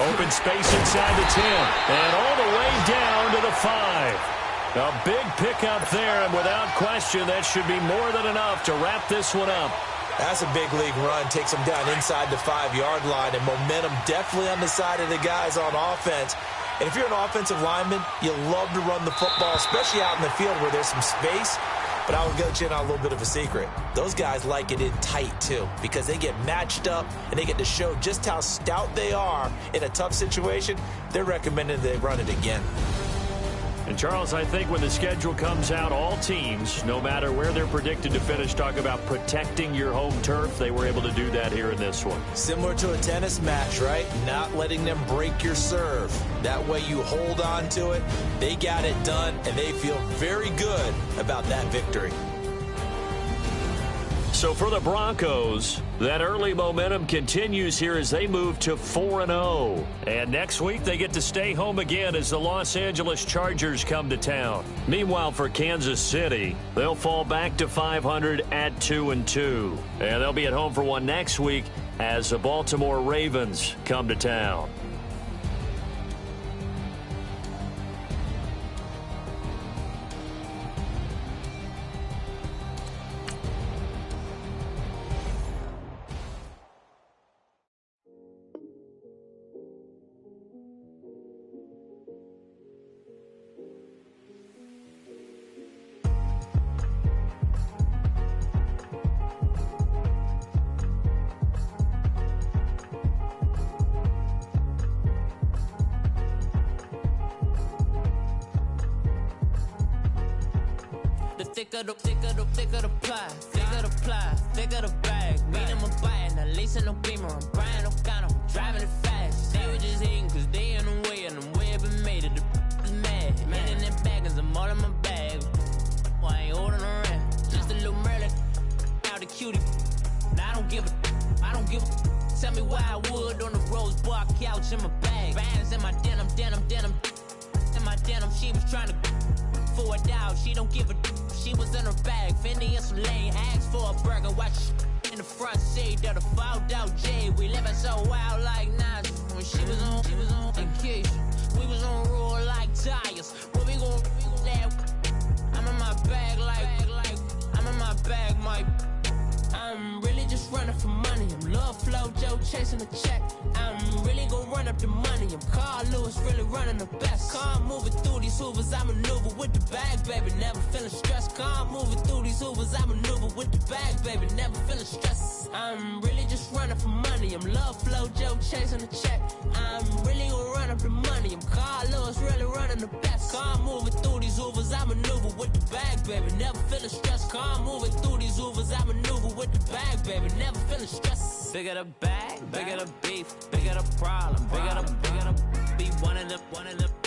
Open space inside the 10. And all the way down to the 5. A big pickup there, and without question, that should be more than enough to wrap this one up.
That's a big league run. Takes them down inside the 5-yard line, and momentum definitely on the side of the guys on offense. And if you're an offensive lineman, you love to run the football, especially out in the field where there's some space. But I will let you in on a little bit of a secret. Those guys like it in tight, too, because they get matched up and they get to show just how stout they are in a tough situation. They're recommending they run it again.
And, Charles, I think when the schedule comes out, all teams, no matter where they're predicted to finish, talk about protecting your home turf. They were able to do that here in this one.
Similar to a tennis match, right? Not letting them break your serve. That way you hold on to it. They got it done, and they feel very good about that victory.
So for the Broncos, that early momentum continues here as they move to 4-0. And next week they get to stay home again as the Los Angeles Chargers come to town. Meanwhile, for Kansas City, they'll fall back to 500 at 2-2. And they'll be at home for one next week as the Baltimore Ravens come to town.
Thicker the ply, thicker the bag. Mean I'm a buy, now lacing no beamer. I'm Brian O'Connor, I'm driving it fast. They were just hating cause they in the way, and the way I've been made it, the is mad. Man in that bag, cause I'm all in my bag. Why I ain't holding around? Just a little Merlin, out the cutie. Now I don't give a. Tell me why I would on the rose bar couch in my bag. Bands in my denim. In my denim, she was trying to for it out. She don't give a. she was in her bag. Fendi and some lane, asked for a burger. Watch in the front seat of the fouled out J. We living so wild like Nas. When she was on and Keisha, we was on roll like tires. What we gon' that? I'm in my bag like I'm in my bag, Mike. I'm really just running for money. I'm Love Flow Joe chasing the check. I'm really gon' run up the money. I'm Carl Lewis, really running the best. Car moving through these Hoovers, I maneuver with the bag, baby. Never feeling stressed. Car moving through these Hoovers, I maneuver with the bag, baby. Never feeling stressed. I'm really just running for money. I'm Love Flow Joe chasing the check. I'm really gon' run up the money. I'm Carl Lewis, really running the best. Car moving through these Hoovers, I maneuver with the bag, baby. Never feeling stressed. Car moving through these Hoovers, I maneuver with the bag, baby. Never feeling stressed. Bigger the bag, bigger the beef, bigger the problem, bigger the be one of the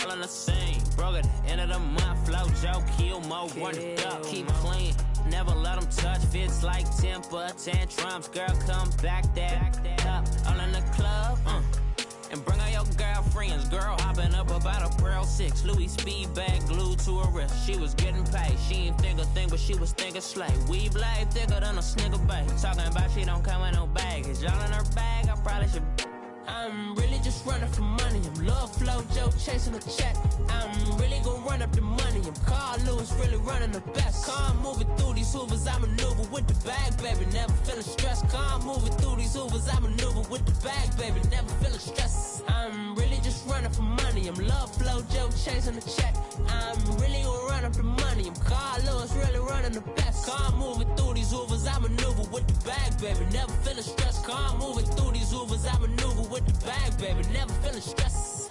all in the same. Broke at the end of the month, flow Joe, kill mo, run it up, keep clean. Never let them touch, fits like temper tantrums. Girl, come back that up, all in the club, and bring all your girlfriends. Girl hopping up about a Pearl 6 Louis speed bag glued to her wrist. She was getting paid, she ain't think a thing, but she was thinking slay. We blade thicker than a snigger bag. Talking about she don't come with no baggage. Y'all in her bag, I probably should. I'm really just running for money. I'm Love Flow Joe chasing the check. I'm really gon' run up the money. I'm Carl Lewis, really running the best. Car moving through these Hoovers, I maneuver with the bag, baby. Never feeling stressed. Car moving through these Hoovers, I maneuver with the bag, baby. Never feeling stressed. I'm really just running for money. I'm Love Flow Joe chasing the check. I'm really gon' run up the money. I'm Carl Lewis, really running the best. Car moving through these Hoovers, I maneuver with the bag, baby. Never feeling stressed. Car moving through these Hoovers, I maneuver with the bag, baby. Never feeling stressed.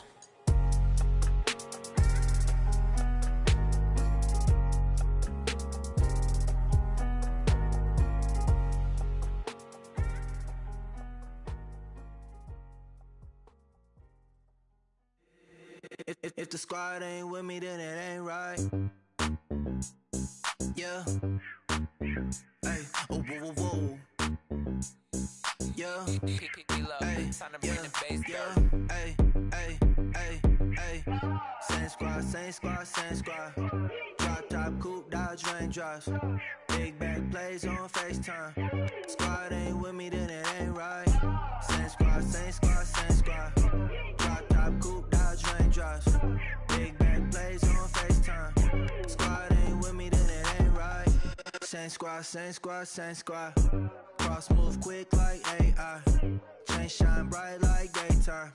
If the squad ain't with me, then it ain't right. Yeah. Hey, oh, whoa, whoa, whoa. Yeah. Hey, yeah. Hey, hey, hey, hey. Same squad, same squad, same squad. Drop top, coupe, Dodge raindrops. Big back plays on FaceTime. Squad ain't with me, then it ain't right. Same squad, same squad, same squad. Drop top, coupe, Dodge raindrops. Big back plays on FaceTime. Squad ain't with me, then it ain't right. Same squad, same squad, same squad. Cross move quick like AI. Chain shine bright like daytime.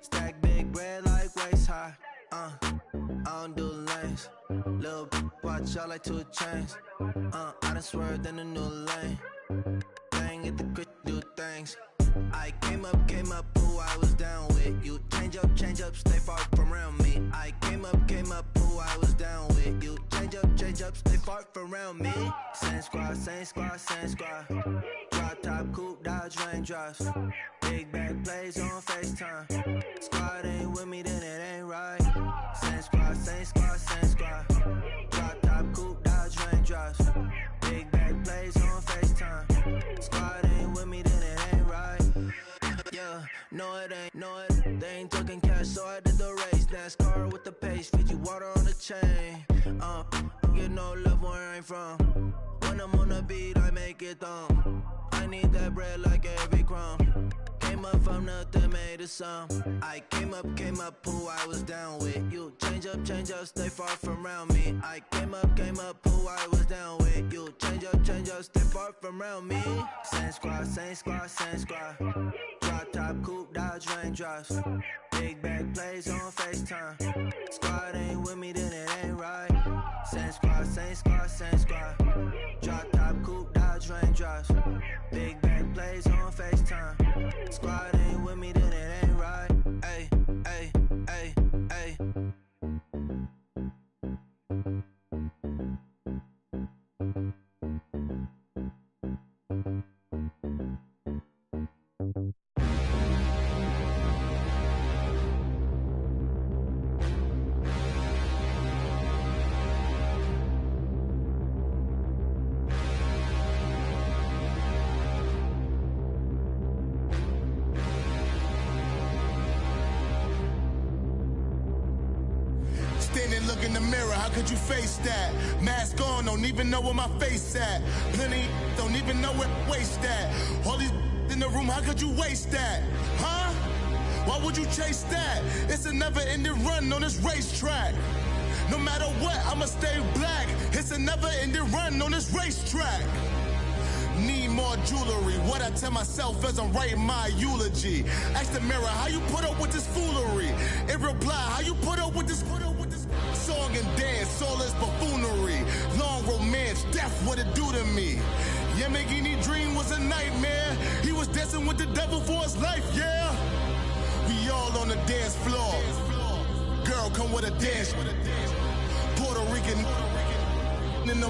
Stack big bread like waist high. I don't do lanes. Lil' watch out like 2 chains. I done swerved in a new lane. Bang at the crit, do things. I came up, who I was down with. You change up, stay far from around me. I came up, who I was down with. You change up, stay far from around me. Same squad, same squad, same squad. Drop top, coupe, Dodge raindrops. Big back plays on FaceTime. Squad ain't with me, then it ain't right. Same squad, same squad, same squad. Drop top, coupe, Dodge raindrops. Big back plays on FaceTime. Squad ain't with me, then it ain't right. Yeah, no it ain't, they ain't talking cash, so I did the race. NASCAR with the pace, feed you water on the chain. Get no love where I'm from. When I'm on the beat, I make it thumb. I need that bread like every crumb. Came up from nothing, made a sum. I came up, who I was down with. You change up, stay far from around me. I came up, who I was down with. You change up, stay far from around me. Same squad, same squad, same squad. Drop top, coupe, Dodge raindrops. Big back plays on FaceTime. Squad ain't with me, then it ain't right. Same squad, same squad, same squad. Drop top, coupe, Dodge raindrops. Big back plays on FaceTime. Squad ain't with me, then it ain't right. Ay, ay, ay, ay.
Standing, look in the mirror, how could you face that? Mask on, don't even know where my face at. Plenty, don't even know where waist at. All these in the room, how could you waste that? Huh? Why would you chase that? It's a never-ending run on this racetrack. No matter what, I'ma stay black. It's a never-ending run on this racetrack. Need more jewelry. What I tell myself as I'm writing my eulogy. Ask the mirror, how you put up with this foolery? It reply, how you put up with this song and dance, soulless buffoonery. Long romance, death, what it do to me? Yamagini dream was a nightmare. He was dancing with the devil for his life, yeah. We all on the dance floor. Girl, come with a dance. Puerto Rican in the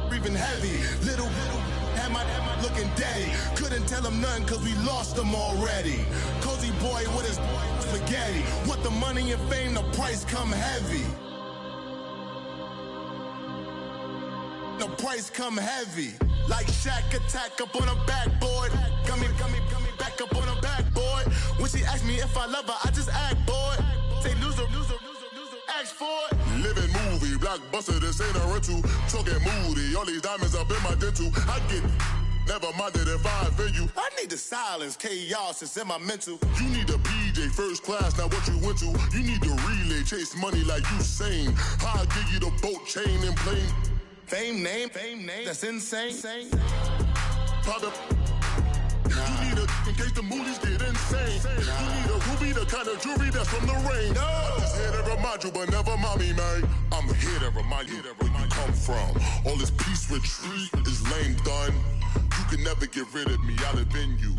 breathing heavy. Little had my looking daddy. Couldn't tell him nothing cause we lost him already. Cozy boy with his spaghetti. What the money and fame, the price come heavy. The price come heavy. Like Shaq attack up on a backboard. Got me back up on a backboard. When she asked me if I love her, I just act bored. Say loser, ask for it. Living movie, blockbuster, this ain't a rental. Talking moody, all these diamonds up in my dental. I get never minded if I offend you. I need the silence, chaos is in my mental. You need a PJ first class, not what you went to. You need the relay, chase money like you sane. I'll give you the boat chain and plane. Fame name, that's insane. Private. You need a in case the movies get insane. You need a ruby, the kind of jewelry that's from the rain. I'm just here to remind you, but never mommy, man. I'm here to remind you where you come from. All this peace retreat is lame done. You can never get rid of me. I live in you.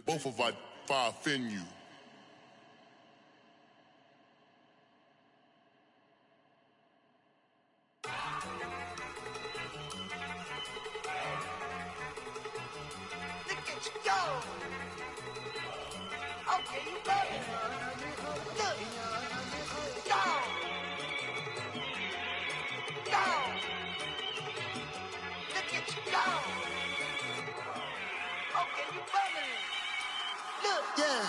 Both of us, if I offend you.
Okay, you got it. Look. Go. Look at you go. Okay, you bubbling. Look.
Yeah.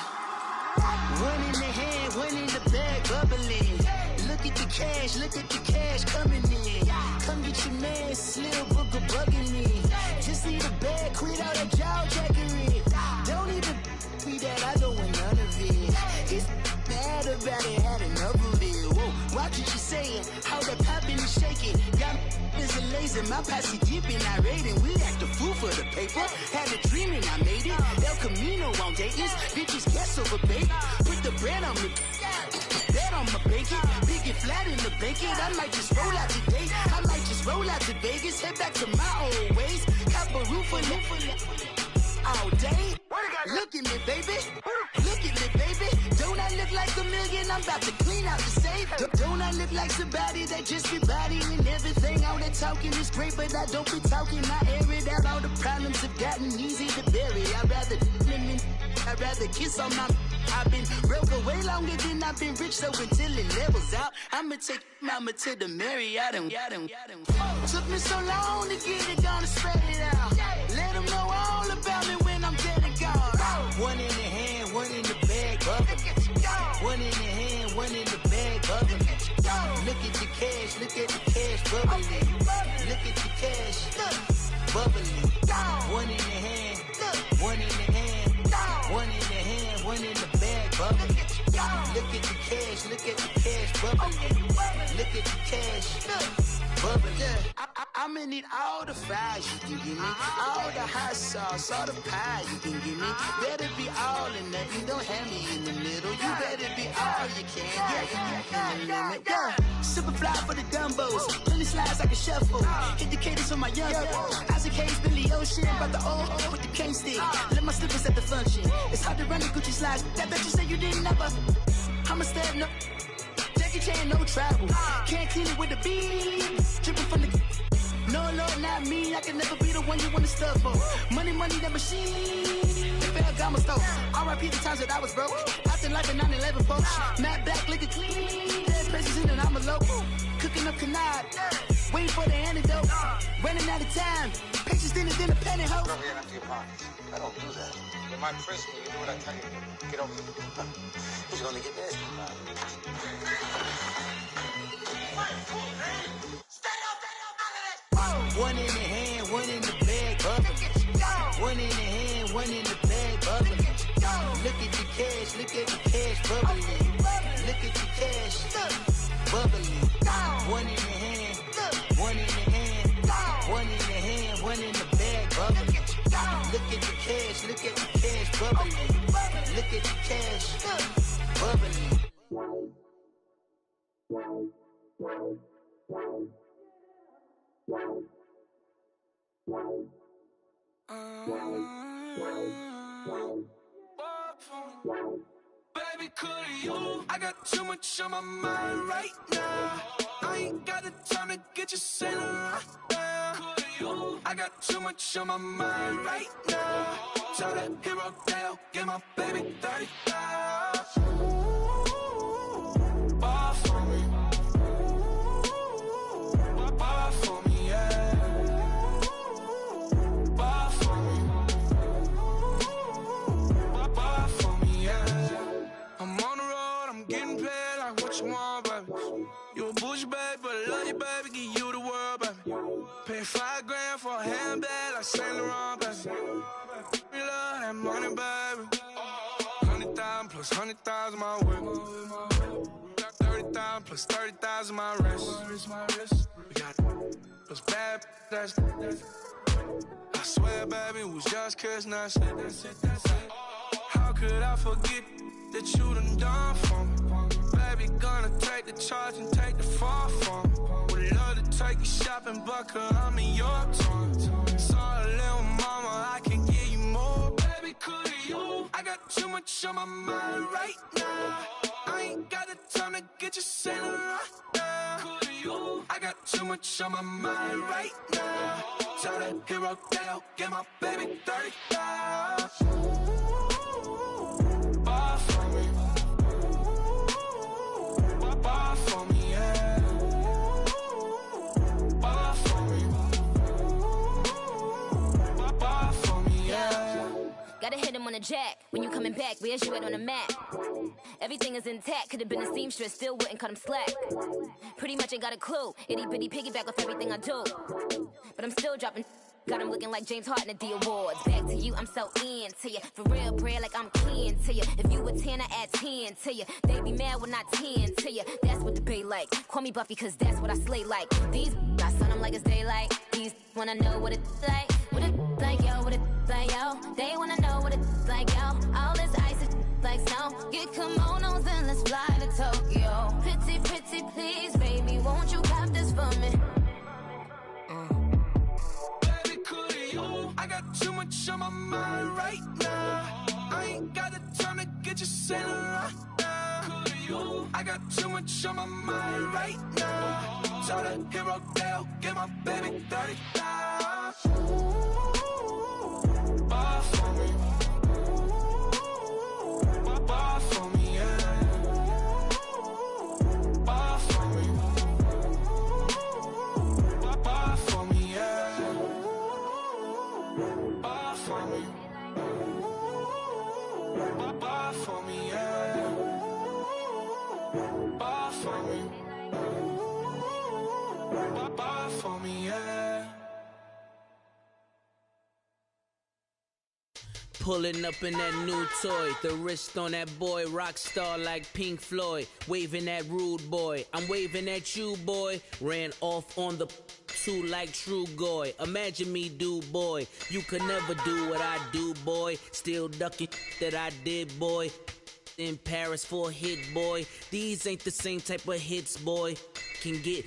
One in the hand, one in the bag, bubbling. Look at the cash coming in. Come get your man, Slim Booker bugging me. Just need a bag, quit all that jaw jackery. Don't even be that, I don't want none of it. It's bad about it, had enough of it. Whoa, watch what you saying, how that poppin' and shaking. Got is a lazy, my posse dipping, I raiding. We act a fool for the paper. Had a dream and I made it. El Camino on Dayton's, bitches guess over bait. Put the bread on me. Bet on my bacon, big and flat in the bacon. I might just roll out today. I might just roll out to Vegas, head back to my old ways. Cop a roof for all day. Look at me, baby. Look at me, baby. Don't I look like a million? I'm about to clean out the safe. Don't I look like somebody that just be bodying everything? All that talking is great, but I don't be talking. I air it out. All the problems have gotten easy to bury. I'd rather kiss on my. I've been broke way longer than I've been rich, so until it levels out, I'ma take mama to the Marriott and took me so long to get it, gonna spread it out. Let them know all about me when I'm dead and gone. One in the hand, one in the bag, bubbling. One in the hand, one in the bag, bubbling. Look at the cash, bubbling. Look at the cash, bubbling. One in the hand, one in the hand, one in the hand, one in the bag, bubbling. Look at the cash, bubbling. Look at the cash, bubbling. I'ma need all the fries you can give me, all the hot sauce, all the pie you can give me. Better be all or nothing, don't have me in the middle. You better be all you can, yeah. Super fly for the dumbos, plenty slides like a shuffle. Hit the cadence on my young Isaac Hayes, Billy Ocean, about the old with the cane stick. Let my slippers at the function. It's hard to run the Gucci slides. That bet you say you didn't never. I'ma step no. Jackie Chan, no travel. Can't clean it with the beat. Dripping from the. No, not me. I can never be the one you wanna stuff for. Money, that machine. Ferragamo stove. R.I.P. the times that I was broke. Acting like a 9/11 folks. Matte black, liquor clean. Dead places in and I'm a local. Cooking up canard. Waiting for the antidote. Running out of time. Pictures dinner, penny hoe.
Rub your hand into your pockets. I don't do that. You might press me. You do what I tell you. Get over it. Who's gonna get this?
One in the hand, one in the bag, bubbling. One in the hand, one in the bag, bubbling. Look at the cash, bubbling. Look at the cash, bubbling. One in the hand, one in the hand, one in the hand, one in the bag, bubbling. Look at the cash, bubbling. Look at the cash, bubbling.
Baby, could you? I got too much on my mind right now. I ain't got the time to get you sailing right now. Could you? I got too much on my mind right now. Tell that hero Dale, get my baby 30,000. Bar for me. Bar for me, yeah. Bar for me. Bar for me, yeah. I'm on the road, I'm getting paid like what you want, baby. You a bougie, baby, but I love you, baby. Give you the world, baby. Pay $5 grand for a handbag like Saint Laurent, baby. We love that money, baby. 100,000 plus 100,000 my way. 30,000 plus 30,000 my wrist. We got those bad, that's I swear, baby, it was just kissing, that's it. How could I forget that you done for me? Baby, gonna take the charge and take the fall from me. Would love to take you shopping, but cause I'm in your town. Sorry, little mama, I can give you more. Baby, could you? I got too much on my mind right now. I ain't got the time to get you sailing right now. Could you? I got too much on my mind right now. Tell that hero Dale, get my baby 30,000. Bar for me. Bar for me, yeah. Bar for me. Bar for me, yeah.
Gotta hit him on the jack. When you coming back, where's you at on the map? Everything is intact. Could've been a seamstress, still wouldn't cut him slack. Pretty much ain't got a clue. Itty bitty piggyback off everything I do. But I'm still dropping. Got him looking like James Harden at the awards. Back to you, I'm so into you. For real, bread, like I'm keen to you. If you a 10, I add 10 to you. They be mad when I 10 to you. That's what the bay like. Call me Buffy, cause that's what I slay like. These, I son them like it's daylight. These wanna know what it's like. What it like, yo, what it like, yo. They wanna know what it's like, yo. All this ice is like snow. Get kimonos and let's fly to Tokyo. Pretty, pretty, please, baby, won't you cop this for me?
I got too much on my mind right now. I ain't got the time to get you sailing right now. Could you? I got too much on my mind right now. Tell that hero Dale, get my baby 30,000. Bar for me. Bar for me, yeah. Bar for me. Bar for me, yeah. Bar for me. Bar for me, yeah. Bar for me. Bar for me, yeah.
Pulling up in that new toy, the wrist on that boy, rock star like Pink Floyd, waving at rude boy, I'm waving at you boy, ran off on the two like True Goy, imagine me do boy, you could never do what I do boy, still ducking that I did boy, in Paris for a hit boy, these ain't the same type of hits boy, can get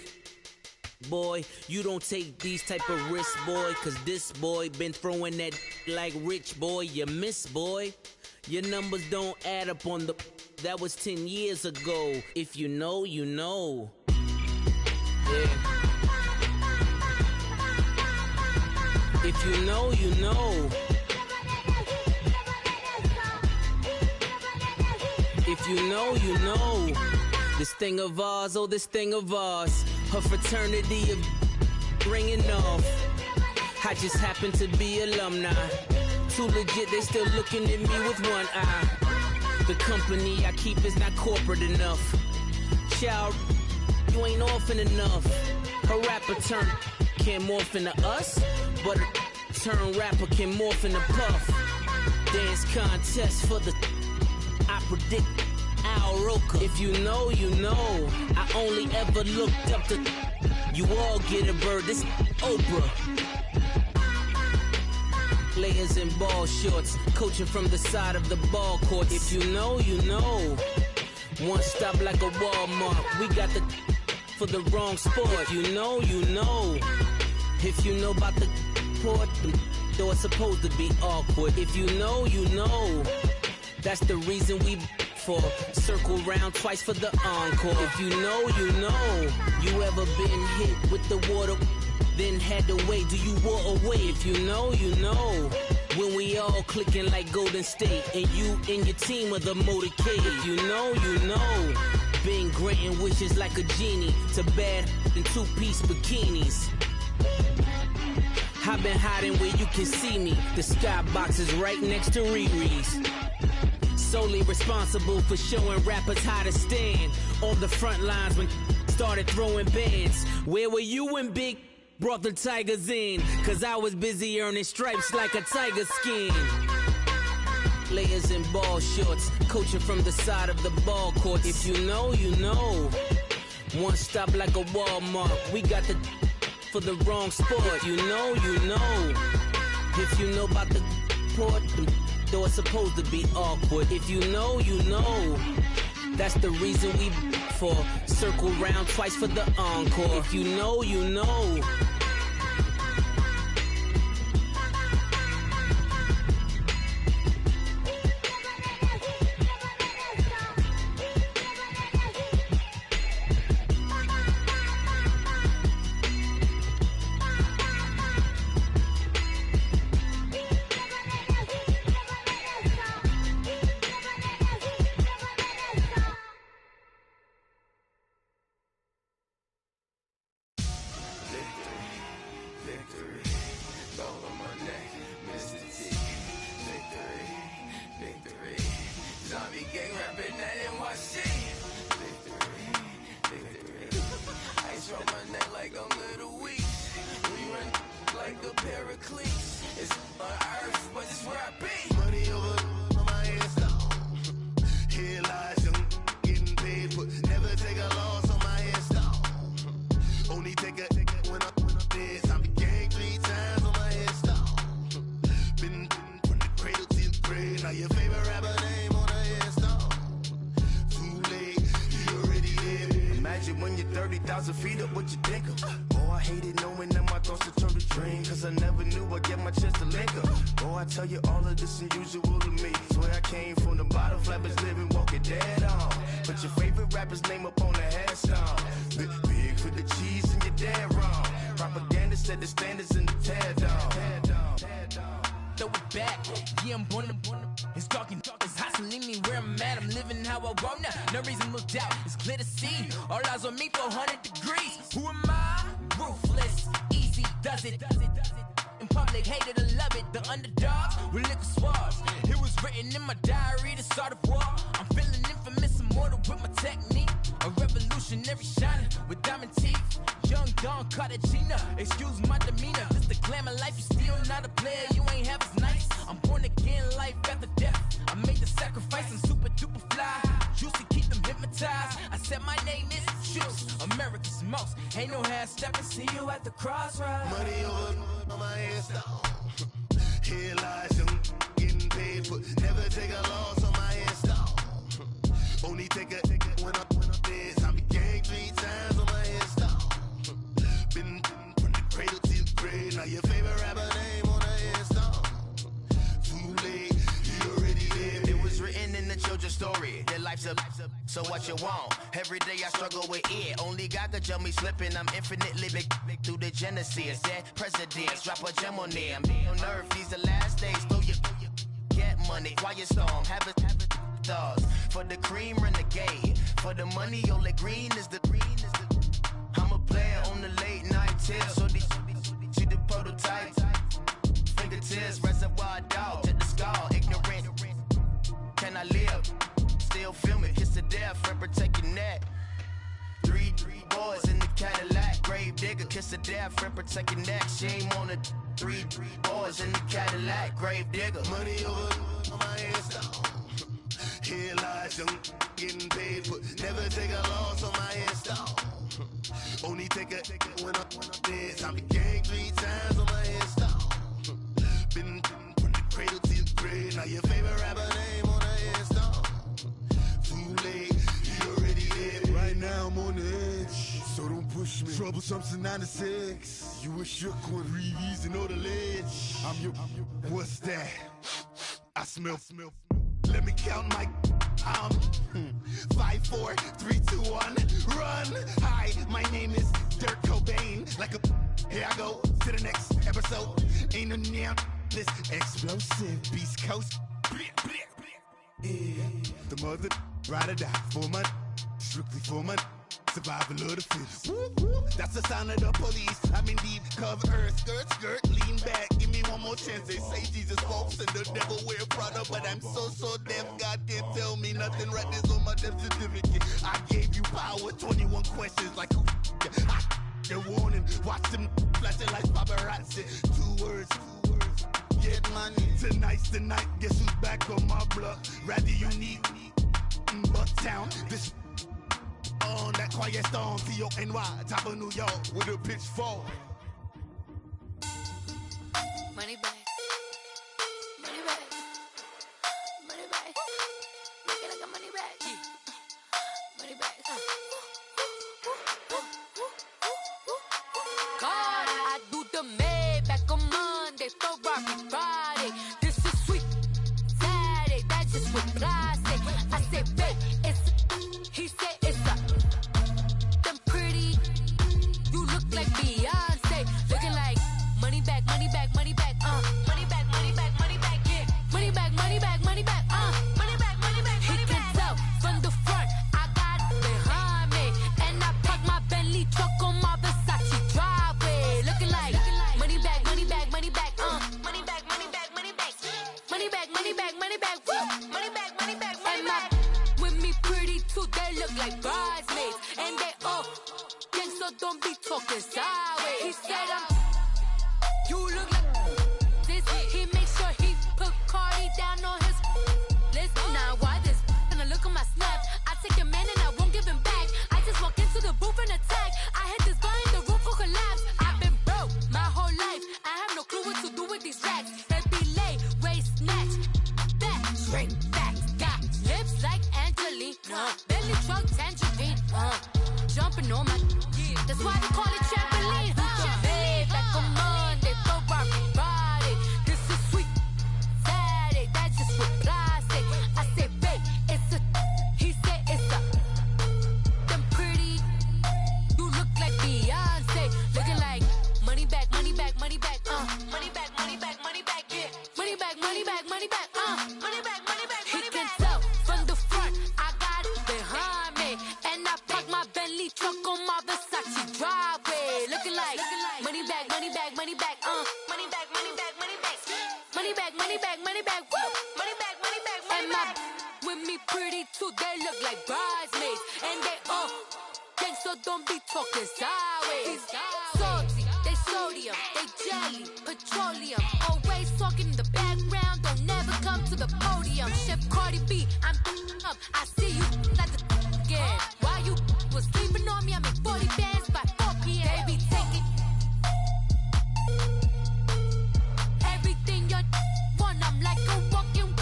boy, you don't take these type of risks, boy, cause this boy been throwing that like rich boy, you miss, boy. Your numbers don't add up on the, that was 10 years ago. If you know, you know. Yeah. If you know, you know. If you know, you know. This thing of ours, oh, this thing of ours. Her fraternity of ringing off. I just happen to be alumni. Too legit, they still looking at me with one eye. The company I keep is not corporate enough. Child, you ain't orphan enough. Her rapper turn can't morph into us, but a turn rapper can morph into Puff. Dance contest for the I predict Al Roker. If you know, you know. I only ever looked up to you all get a bird. This Oprah. Players in ball shorts, coaching from the side of the ball court. If you know, you know. One stop like a Walmart. We got the for the wrong sport. You know, you know. If you know about the port, though it's supposed to be awkward. If you know, you know. That's the reason we for circle round twice for the encore. If you know, you know. You ever been hit with the water, then had to wait? Do you walk away? If you know, you know. When we all clicking like Golden State, and you and your team are the motorcade. If you know, you know. Been granting wishes like a genie to bad in two-piece bikinis. I've been hiding where you can see me. The skybox is right next to Riri's. Solely responsible for showing rappers how to stand on the front lines when started throwing bands. Where were you when Big brought the Tigers in? Cause I was busy earning stripes like a tiger skin. Players in ball shorts, coaching from the side of the ball court. If you know, you know. One stop like a Walmart. We got the for the wrong sport. You know, you know. If you know about the port, though it's supposed to be awkward. If you know, you know. That's the reason we for circle round twice for the encore. If you know, you know.
So what you want? Every day I struggle with it. Only God could jump me slipping. I'm infinitely big through the Genesis. Dead presidents, drop a gem on them. On earth, these the last days. Throw your get money. Quiet storm, have it thoughts. For the cream, renegade. For the money, only green is the I'm a player on the late night tip. So these see the prototype. Fingertips, reservoir dog to the skull. Ignorant. Can I live? Still film it, hits the death, and protect your neck. Three boys in the Cadillac, gray grave digger, kiss the death, friend, protect your neck. She ain't on the 3 boys in the Cadillac, grave digger.
Money over on my hairstyle. Here lies young getting paid for. Never take a loss on my hairstyle. Only take a when I'm dead. I'm the gang 3 times on my hairstyle. Been from the cradle to the grave. Now your favorite rapper name on the hairstyle. Too late, you already dead. Right now I'm on the edge, so don't push me. Troublesome to 9 to 6. You a shook one, Reeves and all the ledge. I'm your, what's that? I smell. Let me count my 5, 4, 3, 2, 1, run. Hi, my name is Dirk Cobain. Like a, here I go to the next episode. Ain't no damn this explosive Beast Coast. Yeah. The mother ride or die for my, strictly for my. Survival of the fittest. That's the sign of the police. I'm indeed cover earth, skirt, lean back. Give me one more chance. They say Jesus walks and the devil wear Prada, but I'm so deaf. God can't tell me nothing. Right this on my death certificate. I gave you power. 21 questions like who? They're warning. Watch them flashing like paparazzi. 2 words. Get money. Tonight's the night. Guess who's back on my block? Rather unique. Bucktown. This. On that quiet storm, T-O-N-Y, top of New York, with a pitchfork.
Money back. Money back. Money back. Make it like a money back. Money back. God, I do the Maybach on Monday, Ferrari Friday. This is sweet Saturday, that's just what I say. I say, babe, it's, he said it's a. Like Beyonce, looking like money back, money back, money back, money back, money back, money back, yeah, money back, money back, money back, money back, money back, money back. He can tell from the front, I got it behind me, and I park my Bentley truck on my Versace driveway, looking like money back, money back, money back, money back, money back, money back, money back, money back, money back, money back, money back, money back. With me pretty too, they look like bridesmaids, and they all. So don't be talking sideways. He said you look like this. He make sure he put Cardi down on his list. Now why this? And I look at my snap. I take a man and I won't give him back. I just walk into the booth and attack. I hit this guy in the roof will collapse. I've been broke my whole life. I have no clue what to do with these racks. That be late, waist snatch, back, straight back. Got lips like Angelina, belly truck tangerine, jumping on my. That's why they call it trampoline. Trampoline. Back on Monday, Ferrari Friday. This is sweet Saturday. That's just what I say. I say, babe, it's a. He said it's a. Them pretty. You look like Beyonce. Looking like money back, money back, money back, money back, money back, money back, yeah. Money back, money back, money back, money back, money back, money back. He can tell from the front, I got it behind me, and I park my Bentley truck on my Versace driveway, looking like money back, money back, money back, money back, money back, money back, money back, money back, money back, woo, money back, money back, money back. With me pretty too, they look like bridesmaids, and they all gang, so don't be talking sideways. Salty, they sodium, they jelly, petroleum, always talking in the background, don't never come to the podium. Chef Cardi B, I'm up, I see you like the again. While you was sleeping on me, I make 40 bands by 4 p.m. Baby, take it. Everything you want, I'm like a walking.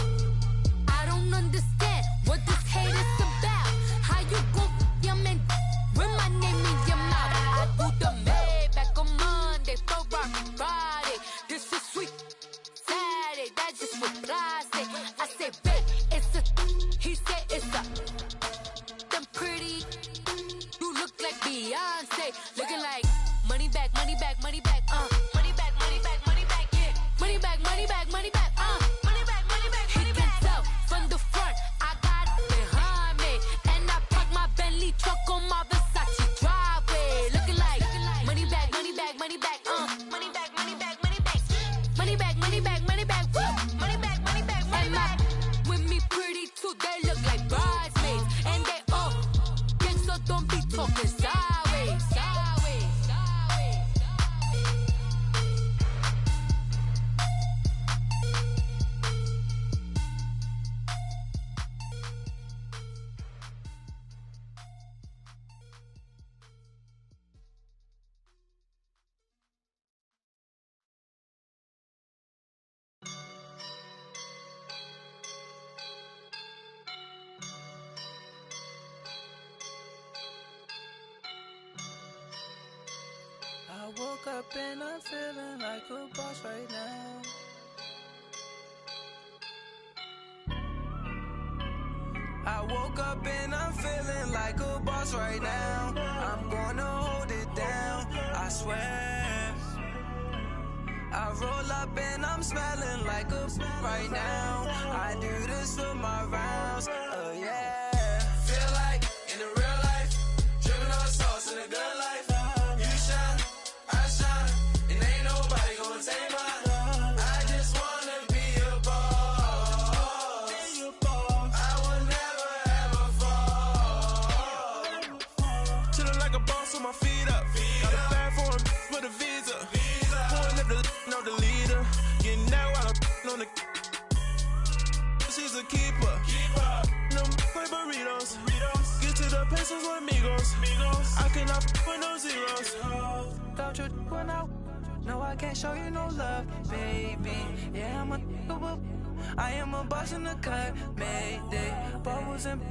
I don't understand what this hate is about. How you go, your man, with my name in your mouth. I do the Maybach on Monday, Ferrari Friday. This is sweet Saturday, that's just what I say. I say, babe, it's a. He said it's a. Them pretty. Like Beyonce, looking like money back, money back, money back, money back, money back, money back, yeah, money back, money back, money back, money back, money back, money back. He can tell from the front, I got it behind me, and I park my Bentley truck on my Versace driveway, looking like money back, money back, money back, money back, money back, money back, money back, money back, money back, money back, money back, money back. With me pretty too, they look like bridesmaids, and they all gang, so don't be talking sideways, sideways, sideways.
woke up and I'm feeling like a boss right now. I woke up and I'm feeling like a boss right now. I'm gonna hold it down, I swear. I roll up and I'm smelling like a right now. I do this for my rounds, yeah. Feel like in the real life, dripping on sauce in the good life. You shine, I shine, and ain't nobody gonna take mine. I just wanna be a boss. I will never ever fall. Chillin' like a boss with my feet up. Got a bag for him with a visa. Pulling up the know the leader. Getting that while I'm on the. She's a keeper. No play burritos. Get to the pesos with amigos. I cannot with no zeros. Don't you when no, I can't show you no love, baby. Yeah, I am a boss in the cut, Mayday. Bubbles and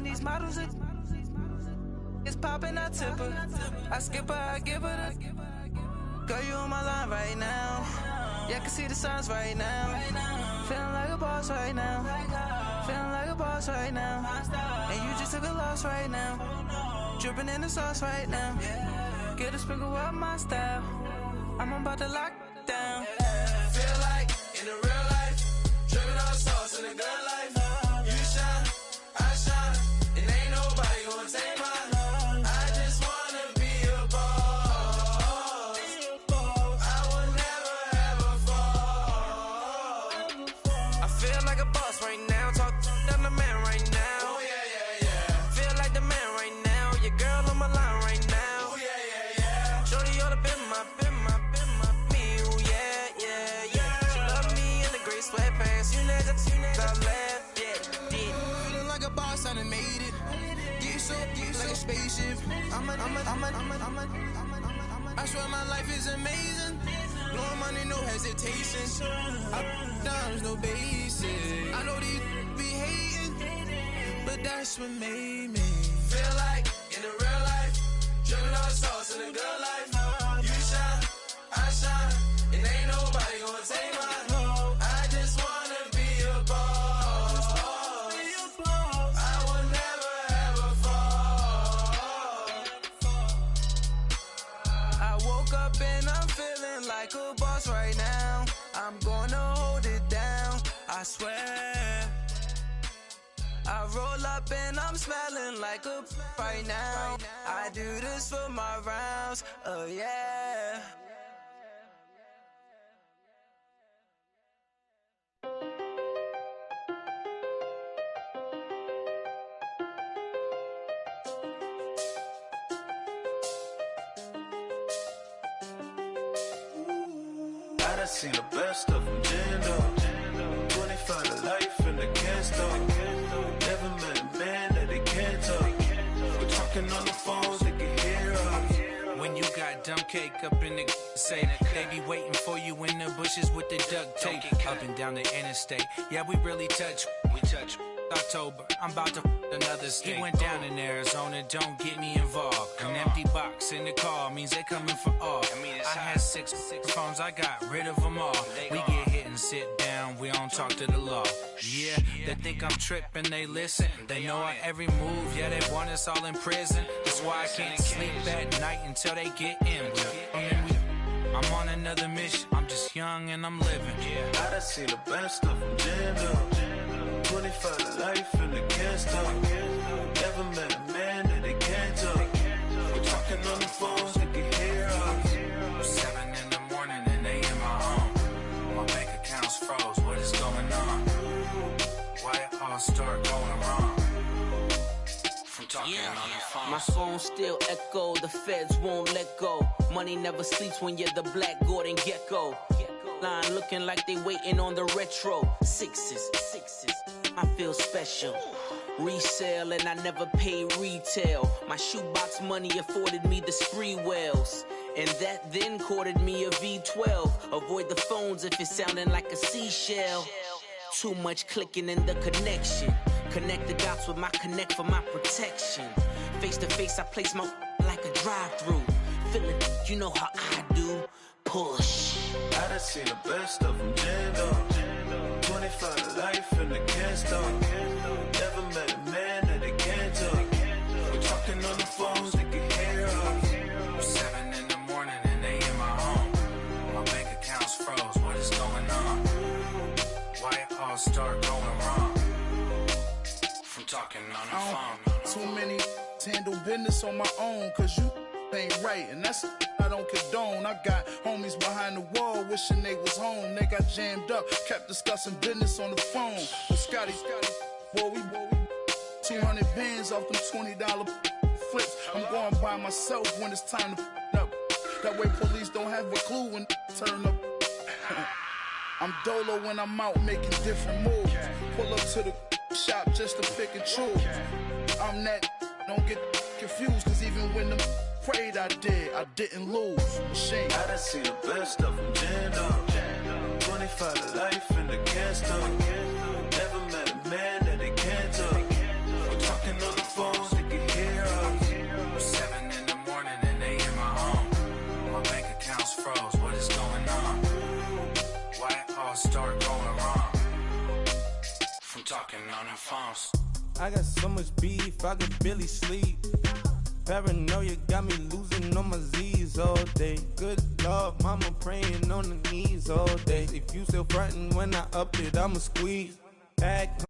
these models it's popping, I tip her. I skip her, I give her the. Girl, you on my line right now. Yeah, I can see the signs right now. Feeling like a boss right now. Feeling like a boss right now. And you just took a loss right now. Dripping in the sauce right now. Get a sprinkle up my style. I'm about to lock down. Feel like in the real life, dripping on sauce in the good life. You shine, I shine, and ain't nobody gonna take mine. Right now, talk down the man right now. Oh yeah. Feel like the man right now. Your girl on my line right now. Oh yeah. Shorty oughta been my me. Oh yeah. She love me in the gray sweatpants. You never left. Yeah. Feeling like a boss, I done made it. Get so like a spaceship. I swear my life is amazing. Blowing money, no hesitation. Up, downs, no basic. I know these be hating, but that's what made me feel like in the real life, dripping on sauce in the good life. You shine, I shine, and ain't nobody gonna take mine. I just wanna be a boss. I will never ever fall. I woke up and I'm feeling like a boss right now. I'm gonna hold it down, I swear. I roll up and I'm smelling like a right now. I do this for my rounds, yeah.
I seen the best of them jammed up. 25 to life and they can't stop. Never met a man that they can't talk. We're talking on the phones, they can hear us.
When you got dumb cake up in the say that they be waiting for you in the bushes with the duct tape up and down the interstate. Yeah, we really touch. We touch. October, I'm about to another state. He went down in Arizona, don't get me involved. An empty box in the car means they coming for all. I had six phones, I got rid of them all. We get hit and sit down, we don't talk to the law. Yeah, they think I'm tripping, they listen. They know our every move, yeah, they want us all in prison. That's why I can't sleep at night until they get in. I'm on another mission, I'm just young and I'm living.
I done seen the best of them jammed up. 25 to life and they can't stop. Never met a man that they can't talk. We're talking on the phones, they can hear us.
7 in the morning and they in my home. My bank account's froze, what is going on? Why it all start going wrong? From talking on the phone.
My phone still echo, the feds won't let go. Money never sleeps when you're the black Gordon Gecko. Line looking like they waiting on the retro. Sixes, I feel special. Resale and I never pay retail. My shoebox money afforded me the spree wells. And that then courted me a V12. Avoid the phones if it's sounding like a seashell. Too much clicking in the connection. Connect the dots with my connect for my protection. Face to face I place my like a drive-through. feeling, you know how I do. Push.
I done seen the best of them jammed up. 25 to life and they can't stop. Never met a man that they can't talk. We're talking on the phones, they can hear us.
7 in the morning and they in my home. My bank account's froze, what is going on? Why it all start going wrong? From talking on the phone.
Too many handle business on my own, cause you ain't right, and that's I don't condone. I got homies behind the wall wishing they was home. They got jammed up, kept discussing business on the phone. But Scotty, boy, we 200 bands off them $20 flips. I'm going by myself when it's time to up. That way police don't have a clue when turn up. I'm dolo when I'm out making different moves. Pull up to the shop just to pick and choose. I'm that, don't get confused, cause even when them prayed I didn't lose. Machine.
I done seen the best of them jammed up. 25 to life and they can't stop. Never met a man that they can't talk. We're talking on the phones, they can hear us.
7 in the morning and they in my home. My bank account's froze, what is going on? Why it all start going wrong? From talking on the phones.
I got so much beef, I could barely sleep. Paranoia got me losing on my Z's all day. Good Lord, mama praying on the knees all day. If you still frontin' when I up it, I'ma squeeze. Back